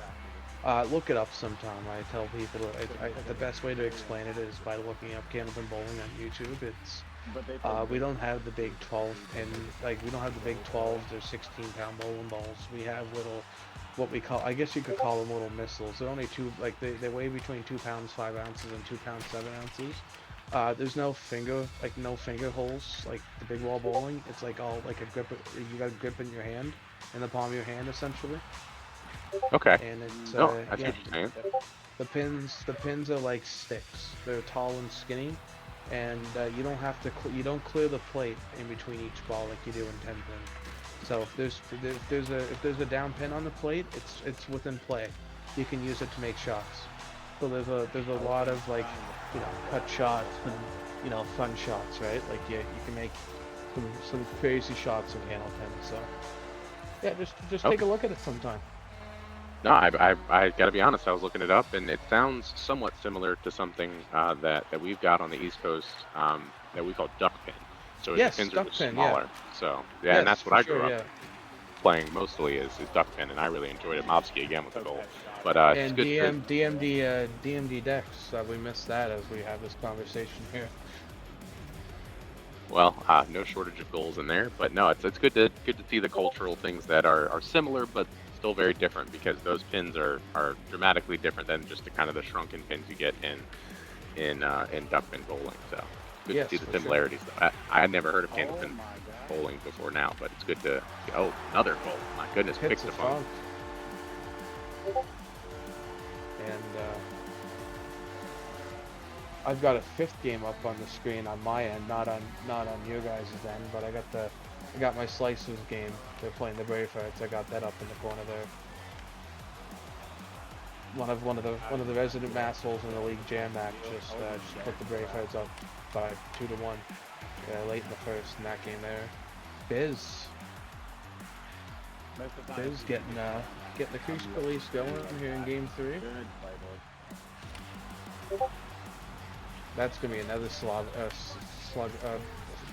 Look it up sometime. I tell people the best way to explain it is by looking up Candlepin bowling on YouTube. It's we don't have the big 12 pin, we don't have the big 12s or 16-pound bowling balls. We have little, what we call, I guess you could call them little missiles. They're only they weigh between 2 pounds 5 ounces and 2 pounds 7 ounces. There's no finger holes like the big wall bowling. It's like all like a grip. You got a grip in your hand, in the palm of your hand, essentially. Okay. And it's I see what you're saying. The pins are like sticks. They're tall and skinny, and you don't clear the plate in between each ball like you do in 10 pin. So if there's a down pin on the plate, it's within play. You can use it to make shots. So there's a lot of cut shots and fun shots, right? Like you can make some crazy shots with Candlepin. So Yeah, just Okay. take a look at it sometime. No, I got to be honest. I was looking it up, and it sounds somewhat similar to something that we've got on the East Coast that we call duck pin. So the Yes, pins are duck just pin. Yeah. smaller. So yeah, and Yes, that's what for I grew sure. up Yeah. playing mostly is duck pin, and I really enjoyed it. Mobsky again with the goal, but it's And good to. DMD decks. We missed that as we have this conversation here. Well, no shortage of goals in there, but no, it's good to see the cultural things that are similar but still very different because those pins are dramatically different than just the kind of the shrunken pins you get in duck pin bowling. So good to Yes, see the for sure. similarities. Though I had never heard of Oh candlepin my god. bowling before now, but it's good to see. Oh, another goal! My goodness, pick Hits the a phone. funk. And I've got a fifth game up on the screen on my end, not on your guys' end, but I got my Slicers game. They're playing the Bravehearts. I got that up in the corner there. One of the resident massholes in the league, Jam Mac, just put the Bravehearts up by 2-1 late in the first in that game there. Biz getting the Crease Police going here in game 3. That's gonna be another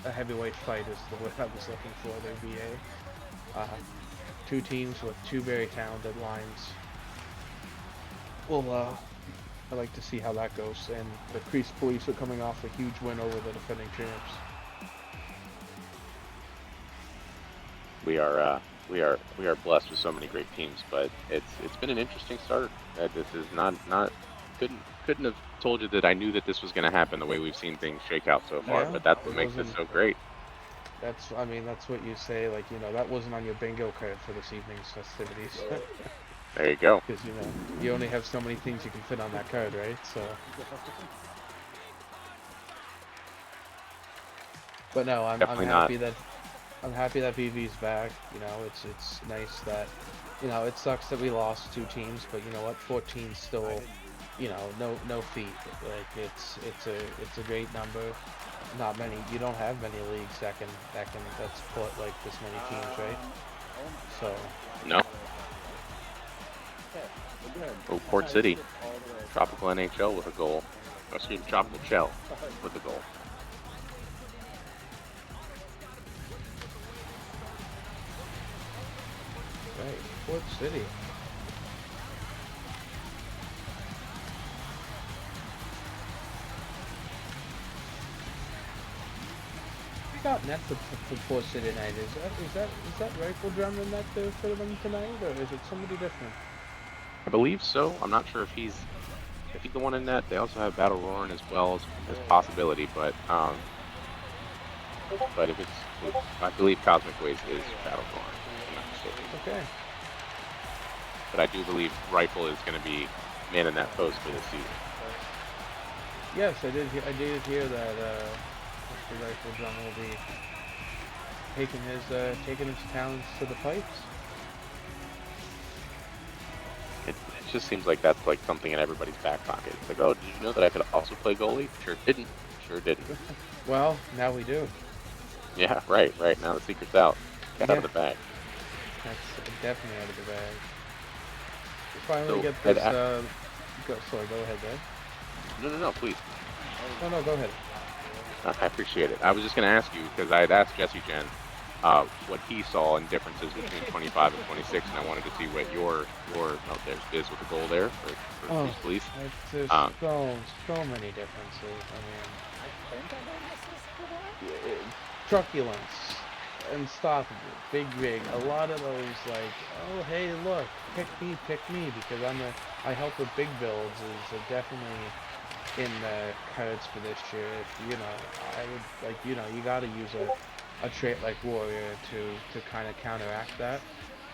a heavyweight fight is the word I was looking for. Their VA. Two teams with two very talented lines. Well, I like to see how that goes. And the Crease Police are coming off a huge win over the defending champs. We are blessed with so many great teams, but it's been an interesting start. This is not couldn't have told you that I knew that this was going to happen the way we've seen things shake out so far. Yeah, But that's what it makes this wasn't. so great. That's what you say. Like that wasn't on your bingo card for this evening's festivities. There you go. Because you only have so many things you can fit on that card, right? So. But no, I'm Definitely happy that VV's back. It's nice that it sucks that we lost two teams, but you know what? 14's still no feat. Like it's a great number. Not many. You don't have many leagues that support like this many teams, right? So. No. Oh, Port City, Tropical NHL with a goal. Oh, excuse me, Tropical Shell with a goal. Right, Port City. I got net for Port City tonight. Is that Rifle Drum in that for them tonight, or is it somebody different? I believe so. I'm not sure if he's the one in net. They also have Battle Roaring as well as possibility, but if I believe Cosmic Waste is Battle Roaring. If I'm not mistaken. Okay. But I do believe Rifle is going to be man in that post for this season. Yes, I did hear that Mr. Rifle Drum will be taking his talents to the pipes. It just seems like that's like something in everybody's back pocket. It's like, oh, did you know that I could also play goalie? Sure didn't. Well, now we do. Yeah, right. Now the secret's out. Got out of the bag. That's definitely out of the bag. We finally So, get this. Sorry, go ahead, Dad. No, please. No, go ahead. I appreciate it. I was just going to ask you, because I had asked Jesse Jen what he saw in differences between 25 and 26, and I wanted to see what your there's Biz with the goal there for these police. There's so many differences. Truculence, unstoppable, big rig. A lot of those like, oh hey look, pick me because I help with big builds is definitely in the cards for this year. I would you got to use a trait like Warrior to kind of counteract that.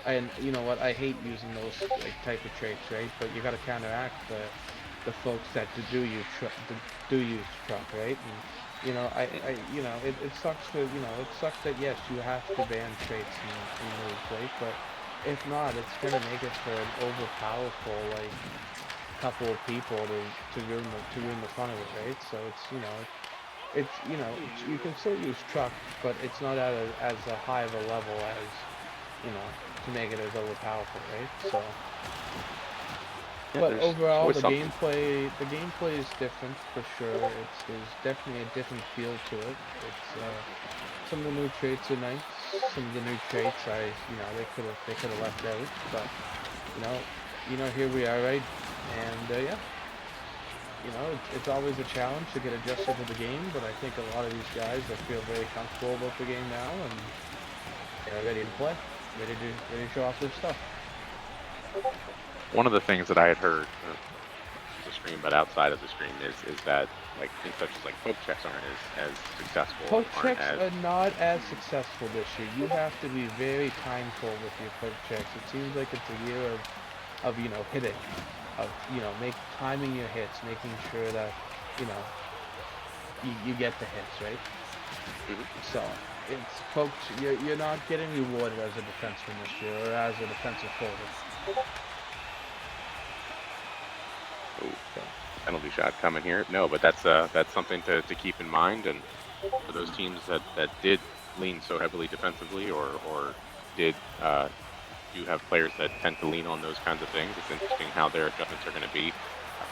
And you know what? I hate using those like type of traits, right? But you got to counteract the folks that do use truck, right? And it sucks that yes, you have to ban traits in moves, right? But if not, it's gonna make it for an overpowerful like couple of people to ruin the fun of it, right? So you can still use truck, but it's not at as a high of a level as to make it as overpowerful, right? So, Yeah, but there's overall, always the something. gameplay is different for sure. There's definitely a different feel to it. It's some of the new traits are nice. Some of the new traits, they could have left out, but you know, here we are, right? And yeah, it's always a challenge to get adjusted to the game, but I think a lot of these guys that feel very comfortable about the game now and they're ready to play, ready to show off their stuff. One of the things that I had heard the stream, but outside of the stream, is that like things such as like poke checks aren't as successful, Poke aren't checks as are not as successful this year. You have to be very timeful with your poke checks. It seems like it's a year of hitting, of timing your hits, making sure that you know you get the hits, right? Mhm. So it's folks, you're not getting rewarded as a defenseman this year or as a defensive forward. Ooh, So penalty shot coming here. No, but that's something to keep in mind. And for those teams that did lean so heavily defensively, or did do have players that tend to lean on those kinds of things, it's interesting how their adjustments are going to be.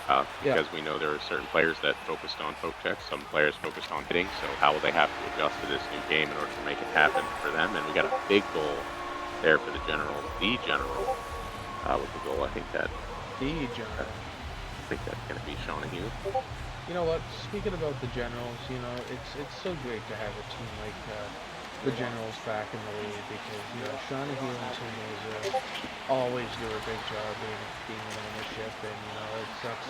yeah, Because we know there are certain players that focused on poke checks, some players focused on hitting. So how will they have to adjust to this new game in order to make it happen for them? And we got a big goal there for the Generals. The General with the goal. the general. I think that's going to be Shawnee. You know what? Speaking about the Generals, it's so great to have a team like the Generals back in the league because Shawnee and Tim Mazer always do a great job being in ownership, and it sucks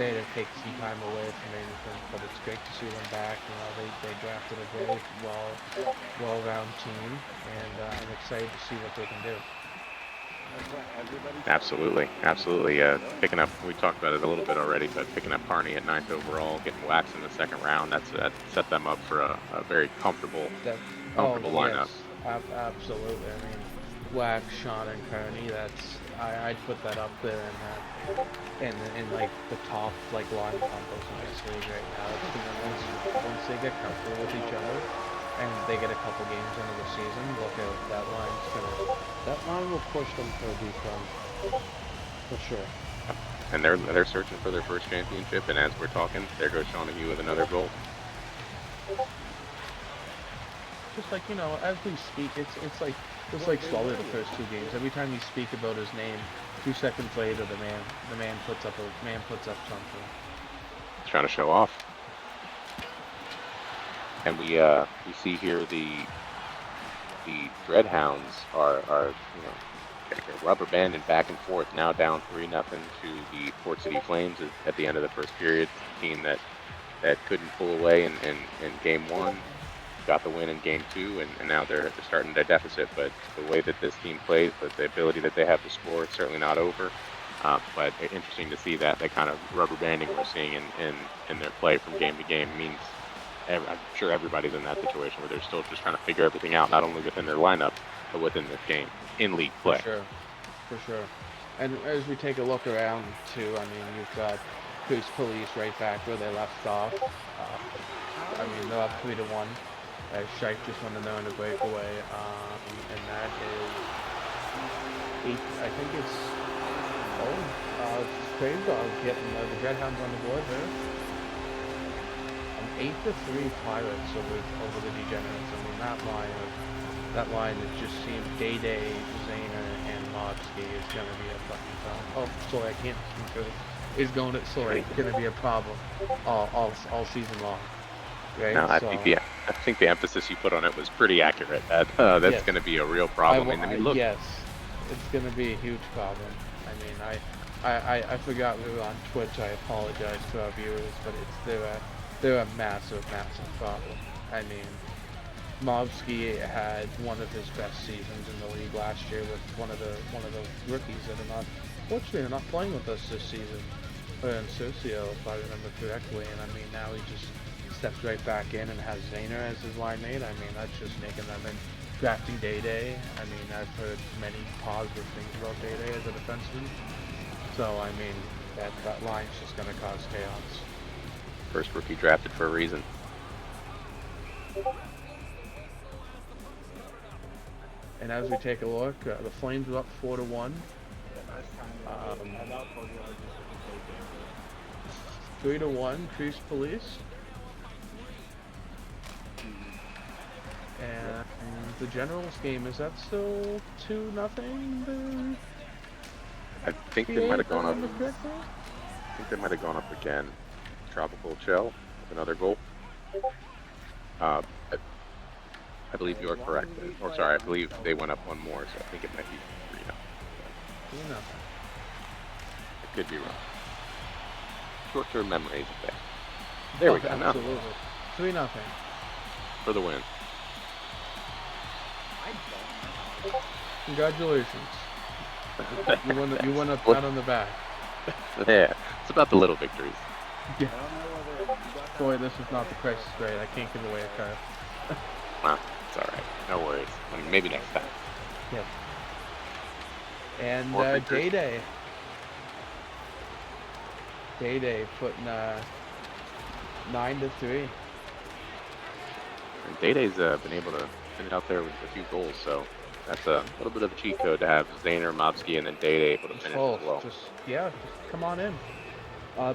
they had to take some time away from anything, but it's great to see them back. They drafted a very well-rounded team, and I'm excited to see what they can do. Absolutely, absolutely. Picking up, we talked about it a little bit already, but picking up Carney at 9th overall, getting Wax in the second round, that set them up for a very comfortable Oh lineup. yes, absolutely. I mean, Wax, Sean, and Kearney. I'd put that up there in like the top like line combos in this league right now. It's once they get comfortable with each other and they get a couple games into the season, look out, That line will push them for a deep run, for sure. And they're searching for their first championship. And as we're talking, there goes Shawnee with another goal. just like as we speak, it's like Sully the first two games. Every time you speak about his name, 2 seconds later the man puts up something. He's trying to show off. And we see here the Dreadhounds are rubber banding back and forth. Now down 3-0 to the Port City Flames at the end of the first period. Team that couldn't pull away in game 1, got the win in game 2, and now they're starting their deficit. But the way that this team plays, but the ability that they have to score, it's certainly not over. But interesting to see that kind of rubber banding we're seeing in their play from game to game means. I'm sure everybody's in that situation where they're still just trying to figure everything out, not only within their lineup, but within this game, in league play. For sure. And as we take a look around too, I mean, you've got Coast Police right back where they left off. I mean, they're up 3-1. Shipe just won the known breakaway, and that is 8. I think it's Crave Dog getting the Dreadhounds on the board there. 8-3 Pirates over the Degenerates. I mean, that line that just seemed Day, Zayner, and Mobsky is going to be a fucking problem. Oh, sorry, I can't think of it. Is going to be a problem all season long. Right? No, I think the emphasis you put on it was pretty accurate. That's Yes. going to be a real problem. Look, yes, it's going to be a huge problem. I mean, I forgot we were on Twitch. I apologize to our viewers, but they're a massive problem. I mean, Mobsky had one of his best seasons in the league last year with one of the rookies that fortunately are not playing with us this season. And Socio, if I remember correctly, and I mean now he just steps right back in and has Zayner as his line mate. I mean that's just making them in drafting Day. I mean I've heard many positive things about Day as a defenseman. So I mean that line's just going to cause chaos. first rookie drafted for a reason. And as we take a look, the Flames are up 4-1. I about told you I was just a 3-1, Crease Police. Mm-hmm. And the Generals game, is that still 2-0? I think they might have gone up. I think they might have gone up again. Tropical Shell with another goal. Uh, I, I believe you are correct. Or sorry, I believe they went up one more, so I think it might be 3-0. 2-0. I could be wrong. Short-term memory is a thing. There we go. Now Absolutely. 3-0. for the win. Congratulations. You won a pat on the back. Yeah, it's about the little victories. Yeah. Boy, this is not the crisis grade. I can't give away a card. Well, it's all right. No worries. I mean, maybe next time. Yep. And More victories. Day-Day. Day-Day putting 9-3. And Day-Day's been able to get it out there with a few goals, so that's a little bit of a cheat code to have Zaner, Mobsky, and then Day-Day able to finish as well. Just come on in.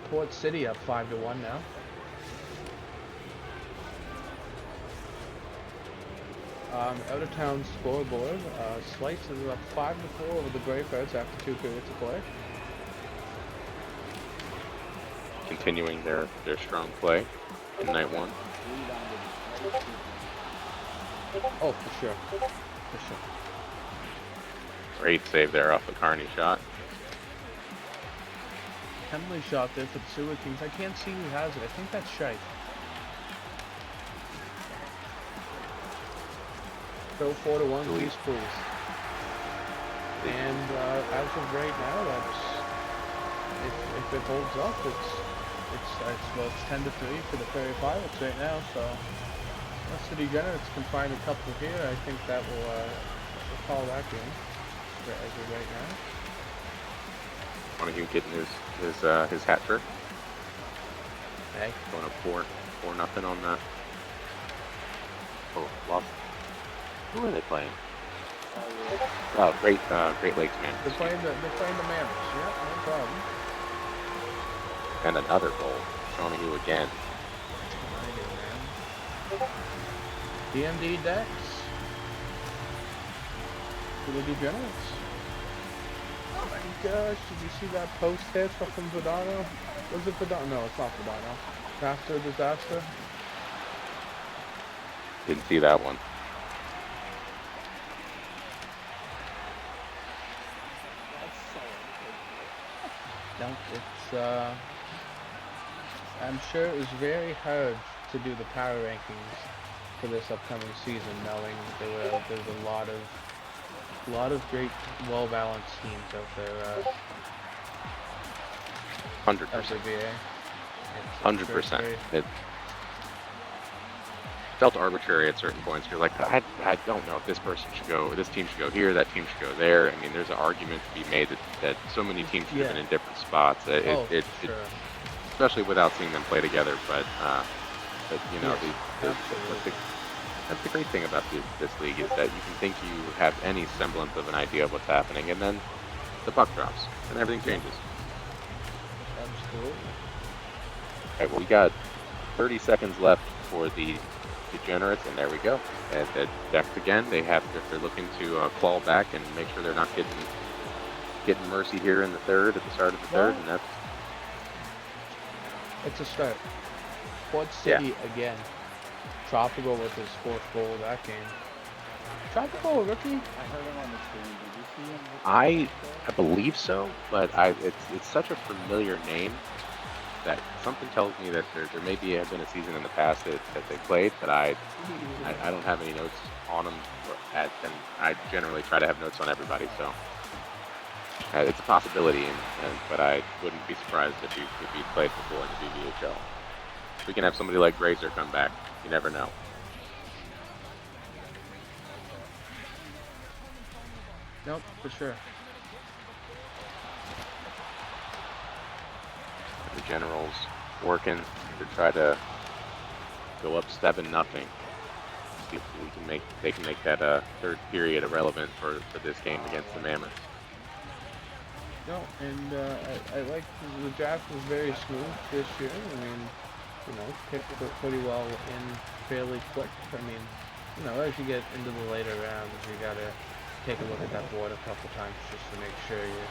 Port City up 5-1 now. Out of town scoreboard. Slice is up 5-4 over the Bravehearts after 2 periods of play. Continuing their strong play in night one. Oh, for sure. For sure. Great save there off the Carney shot. Penalty shot there for the Sewer Kings. I can't see who has it. I think that's Shite. Go 4-1, please. And as of right now, that's if it holds up, it's 10-3 for the Prairie Pirates right now. So unless the Degenerates can find a couple here, I think that will call that game as of right now. Montague getting his hat trick. Hey. Going up 4-0 on that. Oh, lost. Who are they playing? Oh, Great Lakes, man. They're playing the Mammoths. Yeah, no problem. And another goal. Donahue again. DMD Dex. For the Degenerates. Oh my gosh, did you see that post hit from Vidano? Was it Vidano? No, it's not Vidano. After disaster. Didn't see that one. No, it's I'm sure it was very hard to do the power rankings for this upcoming season, knowing there's a lot of great, well-balanced teams out there. 100%. VA. 100%. It felt arbitrary at certain points. You're like, I don't know if this person should go, this team should go here, that team should go there. I mean, there's an argument to be made that so many teams should have been in different spots. It especially without seeing them play together. But you know, that's the great thing about this league is that you can think you have any semblance of an idea of what's happening, and then the puck drops and everything changes. Absolutely. Okay, well, we got 30 seconds left for the Degenerates, and there we go. At Dex again, they're looking to claw back and make sure they're not getting mercy here in the third, at the start of the third, and that's... It's a start. Port City again. Tropical with his 4th goal of that game. Tropical, rookie? I heard him on the screen. Did you see him? I believe so, but it's such a familiar name that something tells me that there maybe have been a season in the past that they played, but I don't have any notes on them, and I generally try to have notes on everybody, so it's a possibility, but I wouldn't be surprised if he played before in the VVHL. If we can have somebody like Grazer come back, you never know. Nope, for sure. The Generals working to try to go up 7-0. see if they can make that third period irrelevant for this game against the Mammoths. No, and I like the draft was very smooth this year. I mean, picked pretty well in fairly quick. I mean, as you get into the later rounds, you gotta take a look at that board a couple times just to make sure you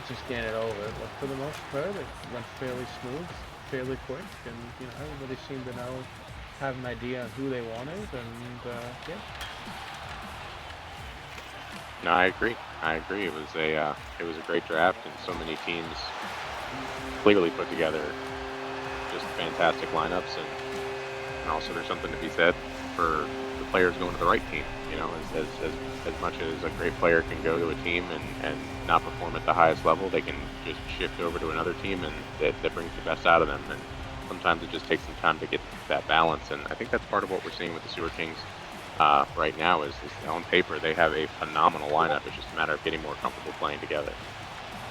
just get it over. But for the most part, it went fairly smooth, fairly quick, and everybody seemed to have an idea on who they wanted, and yeah. No, I agree. It was a great draft, and so many teams clearly put together just fantastic lineups, and also there's something to be said for the players going to the right team. As much as a great player can go to a team and not perform at the highest level, they can just shift over to another team, and that brings the best out of them. And sometimes it just takes some time to get that balance, and I think that's part of what we're seeing with the Sewer Kings right now. Is on paper they have a phenomenal lineup. It's just a matter of getting more comfortable playing together.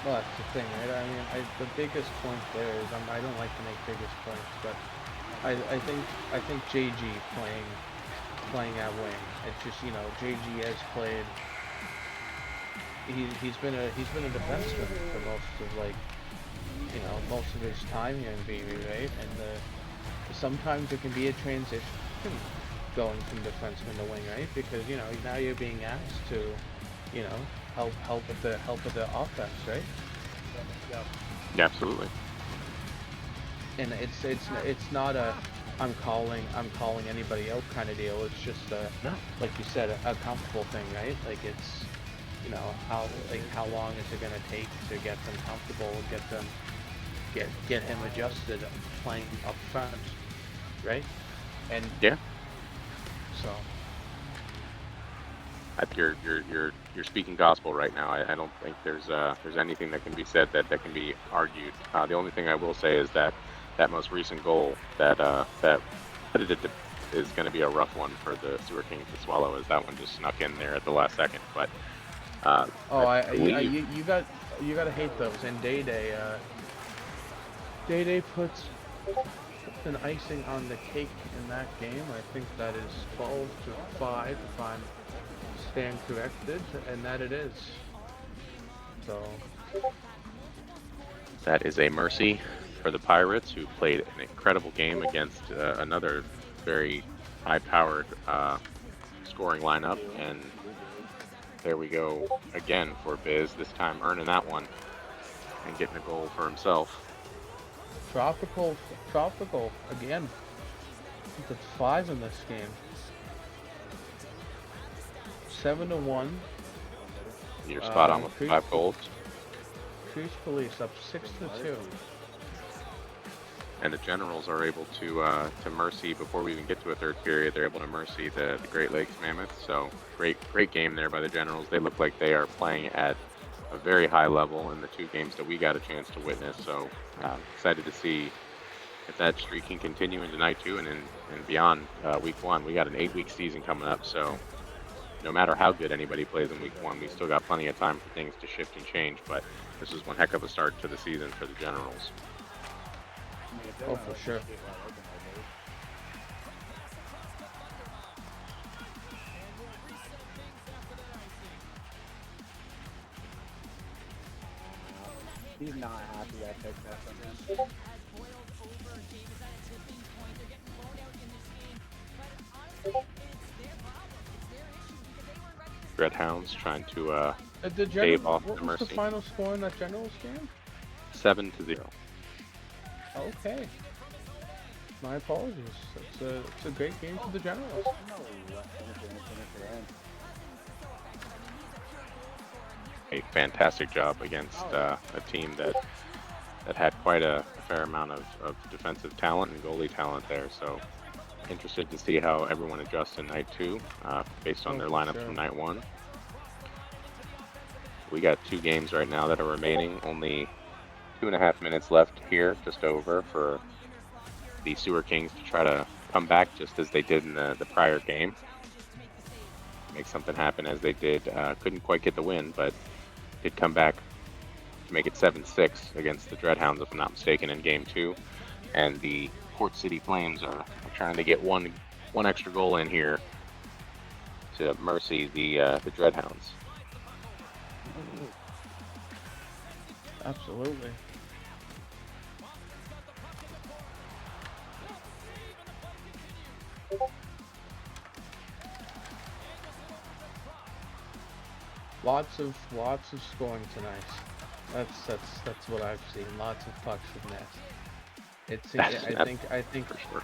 Well, that's the thing, right? I mean, the biggest point there is I don't like to make biggest points, but I think JG playing at wing. It's just JG has played. He's been a defenseman for most of his time here in VV, right? And sometimes it can be a transition going from defenseman to wing, right? Because now you're being asked to help with the offense, right? Yeah, absolutely. And it's not a I'm calling anybody out kind of deal. It's just like you said, a comfortable thing, right? Like it's how long is it gonna take to get them comfortable, get him adjusted playing up front, right? And yeah. So you're speaking gospel right now. I don't think there's anything that can be said that can be argued. The only thing I will say is that most recent goal that is going to be a rough one for the Sewer Kings to swallow, as that one just snuck in there at the last second. But you gotta hate those. And Day puts an icing on the cake in that game. I think that is 12-5 if I'm stand corrected, and that it is. So that is a mercy for the Pirates, who played an incredible game against another very high-powered scoring lineup. And there we go again for Biz, this time earning that one and getting a goal for himself. Tropical again. That's 5 in this game. 7-1. You're spot on with 5 goals. Crease Police up 6-2. And the Generals are able to mercy, before we even get to a third period, they're able to mercy the Great Lakes Mammoths. So great game there by the Generals. They look like they are playing at a very high level in the 2 games that we got a chance to witness. So excited to see if that streak can continue into night 2 and beyond week 1. We got an 8-week season coming up, so no matter how good anybody plays in week 1, we still got plenty of time for things to shift and change. But this is one heck of a start to the season for the Generals. Oh, for sure. He's not happy I picked that from him. Red Hounds trying to stave off what the was mercy. The final score in that Generals game? 7-0. Okay. My apologies. It's a great game for the Generals. A fantastic job against a team that had quite a fair amount of defensive talent and goalie talent there. So interested to see how everyone adjusts in night 2 based on their lineups from night 1. We got 2 games right now that are remaining. Only 2.5 minutes left here, just over, for the Sewer Kings to try to come back just as they did in the prior game. Make something happen as they did. Couldn't quite get the win, but did come back to make it 7-6 against the Dreadhounds, if I'm not mistaken, in game 2. And the Port City Flames are trying to get one one extra goal in here to mercy the Dreadhounds. Absolutely. Lots of scoring tonight. That's what I've seen. Lots of pucks from net. It's I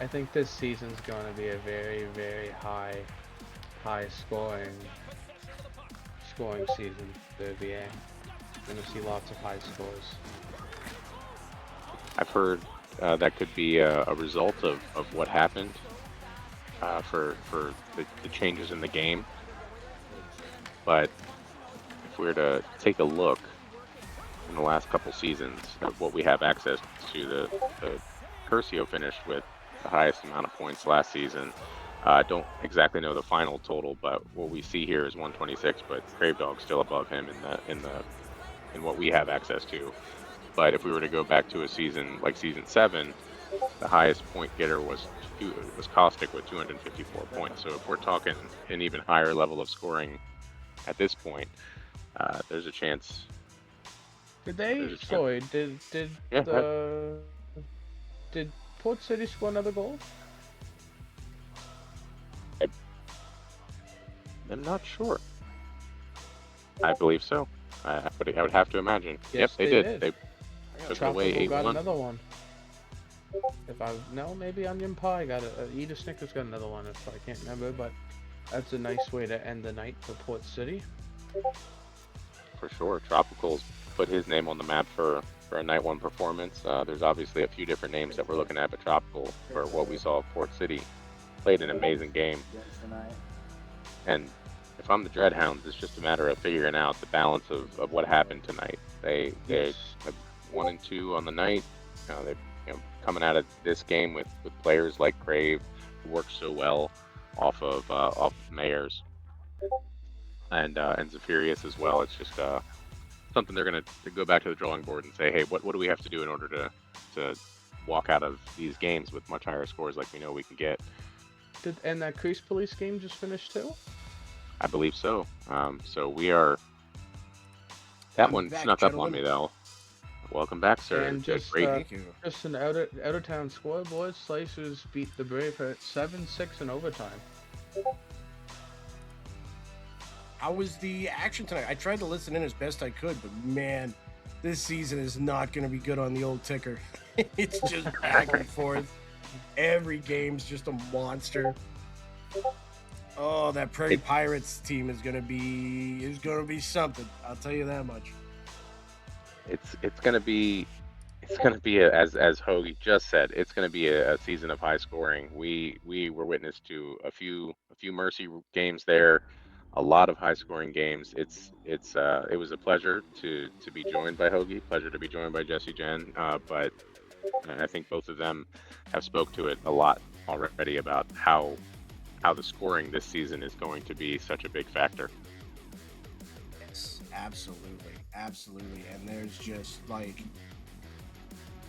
think this season's going to be a very high scoring season for the VA. Going to see lots of high scores. I've heard that could be a result of what happened for the changes in the game. But if we were to take a look in the last couple seasons of what we have access to, the Curcio finished with the highest amount of points last season. I don't exactly know the final total, but what we see here is 126. But Crave Dog's still above him in what we have access to. But if we were to go back to a season like season 7, the highest point getter was Caustic with 254 points. So if we're talking an even higher level of scoring at this point, there's a chance. Did Port City score another goal? I'm not sure. I believe so. I would have to imagine. Yes, yep, they did. They took Tropical away 8-1. got another one. Maybe Onion Pie got Edith Snickers got another one. If I can't remember, but that's a nice way to end the night for Port City. For sure, Tropical's put his name on the map for a night 1 performance. There's obviously a few different names that we're looking at, but Tropical, for what we saw at Port City, played an amazing game. And if I'm the Dreadhounds, it's just a matter of figuring out the balance of what happened tonight. They have 1 and 2 on the night. They're coming out of this game with players like Crave, who worked so well off of Mayers, and Zephyrius as well. It's just something they're going to go back to the drawing board and say, hey, what do we have to do in order to walk out of these games with much higher scores like we know we can get. And that Crease Police game just finished too? I believe so. So we are... That one snuck up on me, though. Welcome back, sir. And just an out-of-town score, boys. Slicers beat the Brave at 7-6 in overtime. How was the action tonight? I tried to listen in as best I could, but man, this season is not going to be good on the old ticker. It's just back and forth. Every game's just a monster. Oh, that Prairie Pirates team is gonna be something. I'll tell you that much. It's gonna be as Hoagie just said. It's gonna be a season of high scoring. We were witness to a few mercy games there, a lot of high scoring games. It was a pleasure to be joined by Hoagie, pleasure to be joined by Jesse Jen. But I think both of them have spoke to it a lot already about how the scoring this season is going to be such a big factor. Yes, absolutely. And there's just like,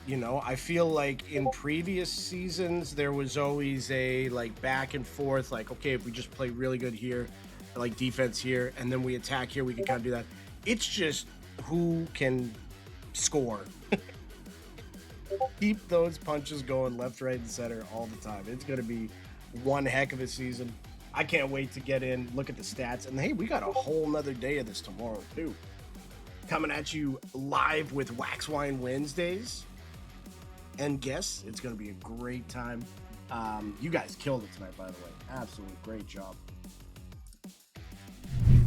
I feel like in previous seasons there was always a like back and forth, like, okay, if we just play really good here, like defense here, and then we attack here, we can kind of do that. It's just who can score. Keep those punches going left, right, and center all the time. It's going to be one heck of a season. I can't wait to get in, look at the stats. And hey, we got a whole nother day of this tomorrow too. Coming at you live with Wax Wine Wednesdays. And guess it's going to be a great time. You guys killed it tonight, by the way. Absolutely great job.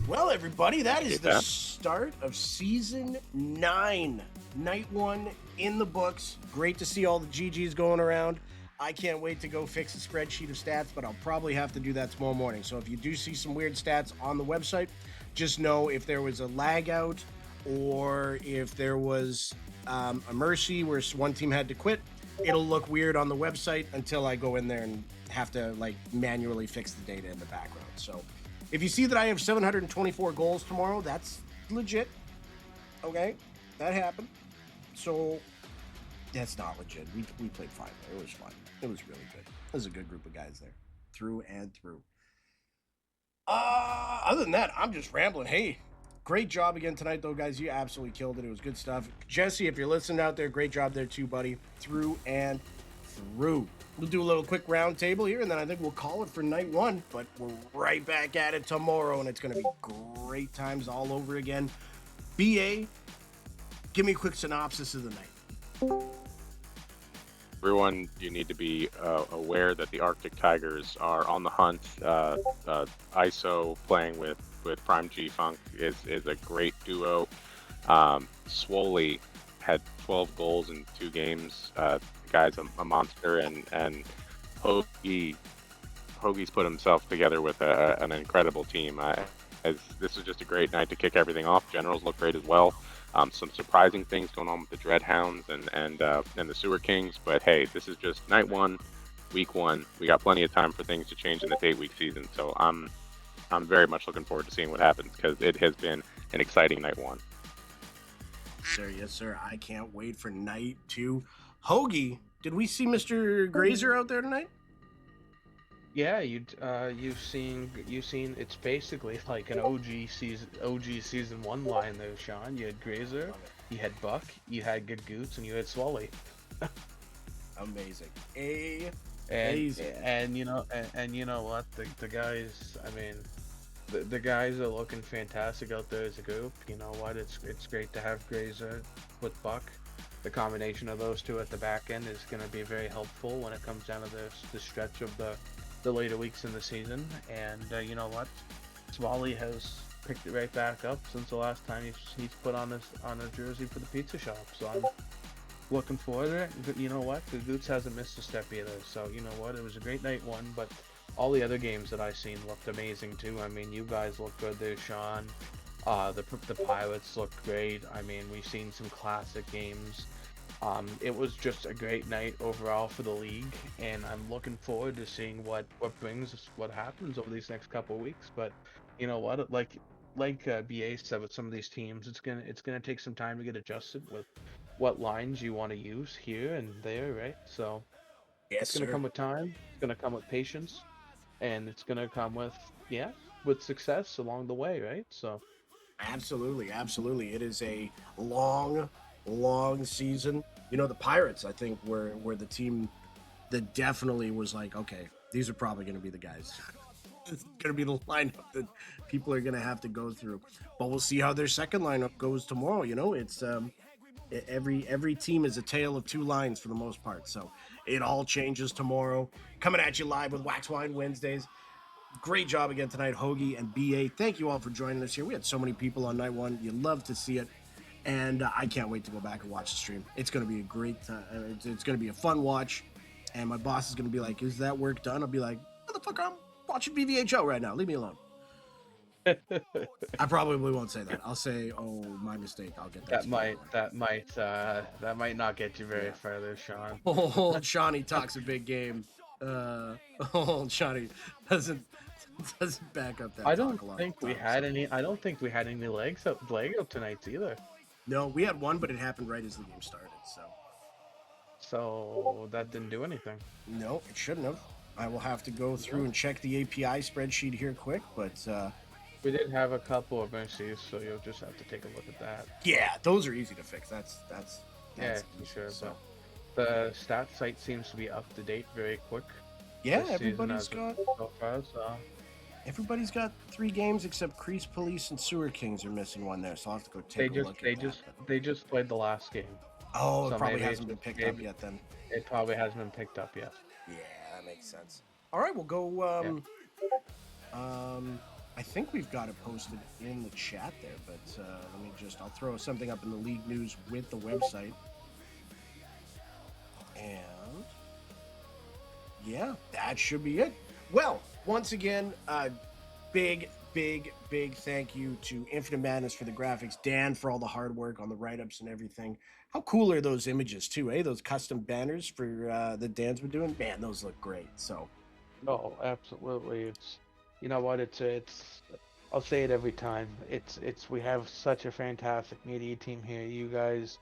Well, everybody, that is the start of season 9. Night 1 in the books. Great to see all the GGs going around. I can't wait to go fix the spreadsheet of stats, but I'll probably have to do that tomorrow morning. So if you do see some weird stats on the website, just know if there was a lag out or if there was a mercy where one team had to quit, it'll look weird on the website until I go in there and have to like manually fix the data in the background. So if you see that I have 724 goals tomorrow, that's legit. Okay, that happened. So that's not legit. We played fine. It was fun. It was really good. It was a good group of guys there. through and through. Other than that, I'm just rambling. Hey, great job again tonight, though, guys. You absolutely killed it. It was good stuff. Jesse, if you're listening out there, great job there too, buddy. Through and through. We'll do a little quick round table here, and then I think we'll call it for night one. But we're right back at it tomorrow, and it's going to be great times all over again. BA, give me a quick synopsis of the night. Everyone, you need to be aware that the Arctic Tigers are on the hunt. ISO playing with Prime G Funk is a great duo. Swoley had 12 goals in 2 games. The guy's a monster, and Hoagie's put himself together with an incredible team. This is just a great night to kick everything off. Generals look great as well. Some surprising things going on with the Dreadhounds and the Sewer Kings, but hey, this is just night one, week one. We got plenty of time for things to change in this 8-week season, so I'm very much looking forward to seeing what happens because it has been an exciting night one. Yes, sir. I can't wait for night 2. Hoagie, did we see Mr. Grazer out there tonight? Yeah, you've seen it's basically like an OG season 1 line there, Sean. You had Grazer, you had Buck, you had Good Goots, and you had Swally. Amazing. And you know what, the guys, I mean, the guys are looking fantastic out there as a group. You know what, it's great to have Grazer with Buck. The combination of those two at the back end is going to be very helpful when it comes down to the stretch of the later weeks in the season. And you know what, Swally has picked it right back up since the last time he's put on a jersey for the pizza shop. So I'm looking forward to it. You know what, the Goots hasn't missed a step either. So you know what, it was a great night one, but all the other games that I've seen looked amazing too. I mean, you guys look good there, Sean. The Pirates look great. I mean, we've seen some classic games. It was just a great night overall for the league, and I'm looking forward to seeing what happens over these next couple of weeks. But you know what, like BA said, with some of these teams, it's gonna take some time to get adjusted with what lines you want to use here and there, right? So Yes, it's gonna sir. come with time. It's gonna come with patience, and it's gonna come with success along the way, right? So. Absolutely, absolutely. It is a long, long season. You know, the Pirates, I think, were the team that definitely was like, okay, these are probably going to be the guys. It's going to be the lineup that people are going to have to go through. But we'll see how their second lineup goes tomorrow. You know, it's every team is a tale of 2 lines for the most part. So it all changes tomorrow. Coming at you live with Wax Wine Wednesdays. Great job again tonight, Hoagie and BA. Thank you all for joining us here. We had so many people on night one. You love to see it. And I can't wait to go back and watch the stream. It's going to be a great time. It's going to be a fun watch. And my boss is going to be like, is that work done? I'll be like, motherfucker, I'm watching VVHL right now. Leave me alone. I probably won't say that. I'll say, oh, my mistake. I'll get that. That might not get you very further, Sean. Old Shawnee talks a big game. Old Shawnee doesn't back up that I talk don't a lot. think we had any leg up tonight either. No, we had one, but it happened right as the game started. So that didn't do anything. No, it shouldn't have. I will have to go through and check the API spreadsheet here quick, but we did have a couple of misses, so you'll just have to take a look at that. Yeah, those are easy to fix. That's yeah, for sure. So. But the stat site seems to be up to date very quick. Yeah, everybody's got so far, so. Everybody's got 3 games except Crease Police and Sewer Kings are missing one there, so I'll have to go take a look at that. They just played the last game. Oh, so it probably hasn't been picked up yet then. It probably hasn't been picked up yet. Yeah, that makes sense. All right, we'll go. I think we've got it posted in the chat there, but I'll throw something up in the league news with the website. And yeah, that should be it. Well, once again, big thank you to Infinite Madness for the graphics, Dan for all the hard work on the write-ups and everything. How cool are those images too, eh? Those custom banners for that Dan's been doing. Man, those look great. So. Oh, absolutely. It's, you know what? It's. I'll say it every time. It's. We have such a fantastic media team here. You guys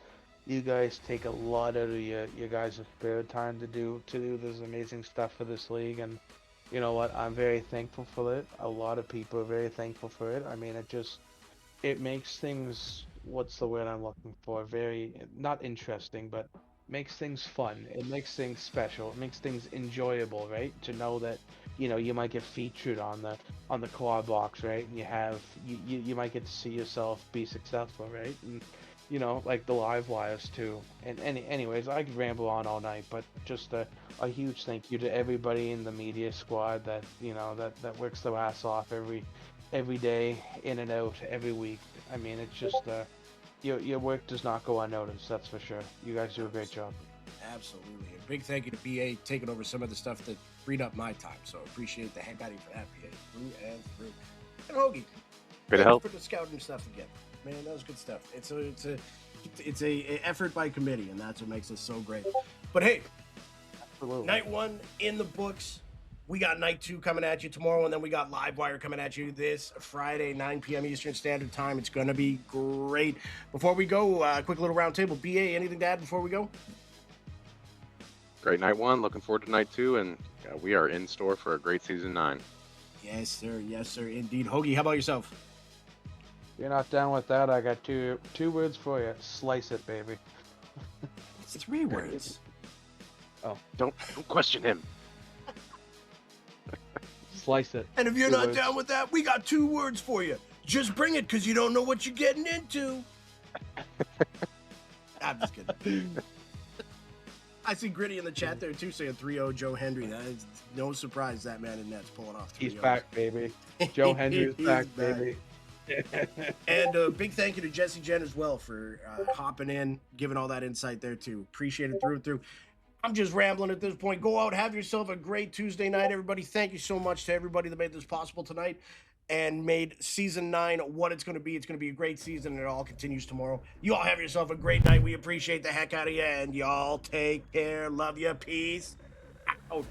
take a lot out of your guys' spare time to do this amazing stuff for this league, and you know what? I'm very thankful for it. A lot of people are very thankful for it. I mean, it makes things, what's the word I'm looking for? Very, not interesting, but makes things fun. It makes things special. It makes things enjoyable, right? To know that, you might get featured on the car box, right? And you might get to see yourself be successful, right? And like the live wires too. And anyways, I could ramble on all night, but just a huge thank you to everybody in the media squad that that works their ass off every day, in and out, every week. I mean, it's just your work does not go unnoticed. That's for sure. You guys do a great job. Absolutely. A big thank you to BA taking over some of the stuff that freed up my time. So appreciate the heck out of you for that, BA. Through and through. And Hoagie, Good thank help. you for the scouting stuff again. Man, that was good stuff. It's a effort by committee, and that's what makes us so great. But hey, Absolutely. night 1 in the books. We got night 2 coming at you tomorrow, and then we got Livewire coming at you this Friday, 9 p.m. Eastern Standard Time. It's going to be great. Before we go, quick little round table. BA, anything to add before we go? Great night 1. Looking forward to night 2, and we are in store for a great season 9. Yes, sir. Yes, sir. Indeed. Hoagie, how about yourself? If you're not down with that, I got two words for you. Slice it, baby. It's 3 words. Don't question him. Slice it. And if you're Two not words. down with that, we got 2 words for you. Just bring it, because you don't know what you're getting into. I'm just kidding. I see Gritty in the chat there, too, saying 3-0 Joe Hendry. That is no surprise that man in net's pulling off 3 He's back, baby. Joe Hendry's He's back, baby. And a big thank you to Jesse Jen as well for hopping in, giving all that insight there, too. Appreciate it through and through. I'm just rambling at this point. Go out, have yourself a great Tuesday night, everybody. Thank you so much to everybody that made this possible tonight and made season 9 what it's going to be. It's going to be a great season, and it all continues tomorrow. You all have yourself a great night. We appreciate the heck out of you, and y'all take care. Love you. Peace out.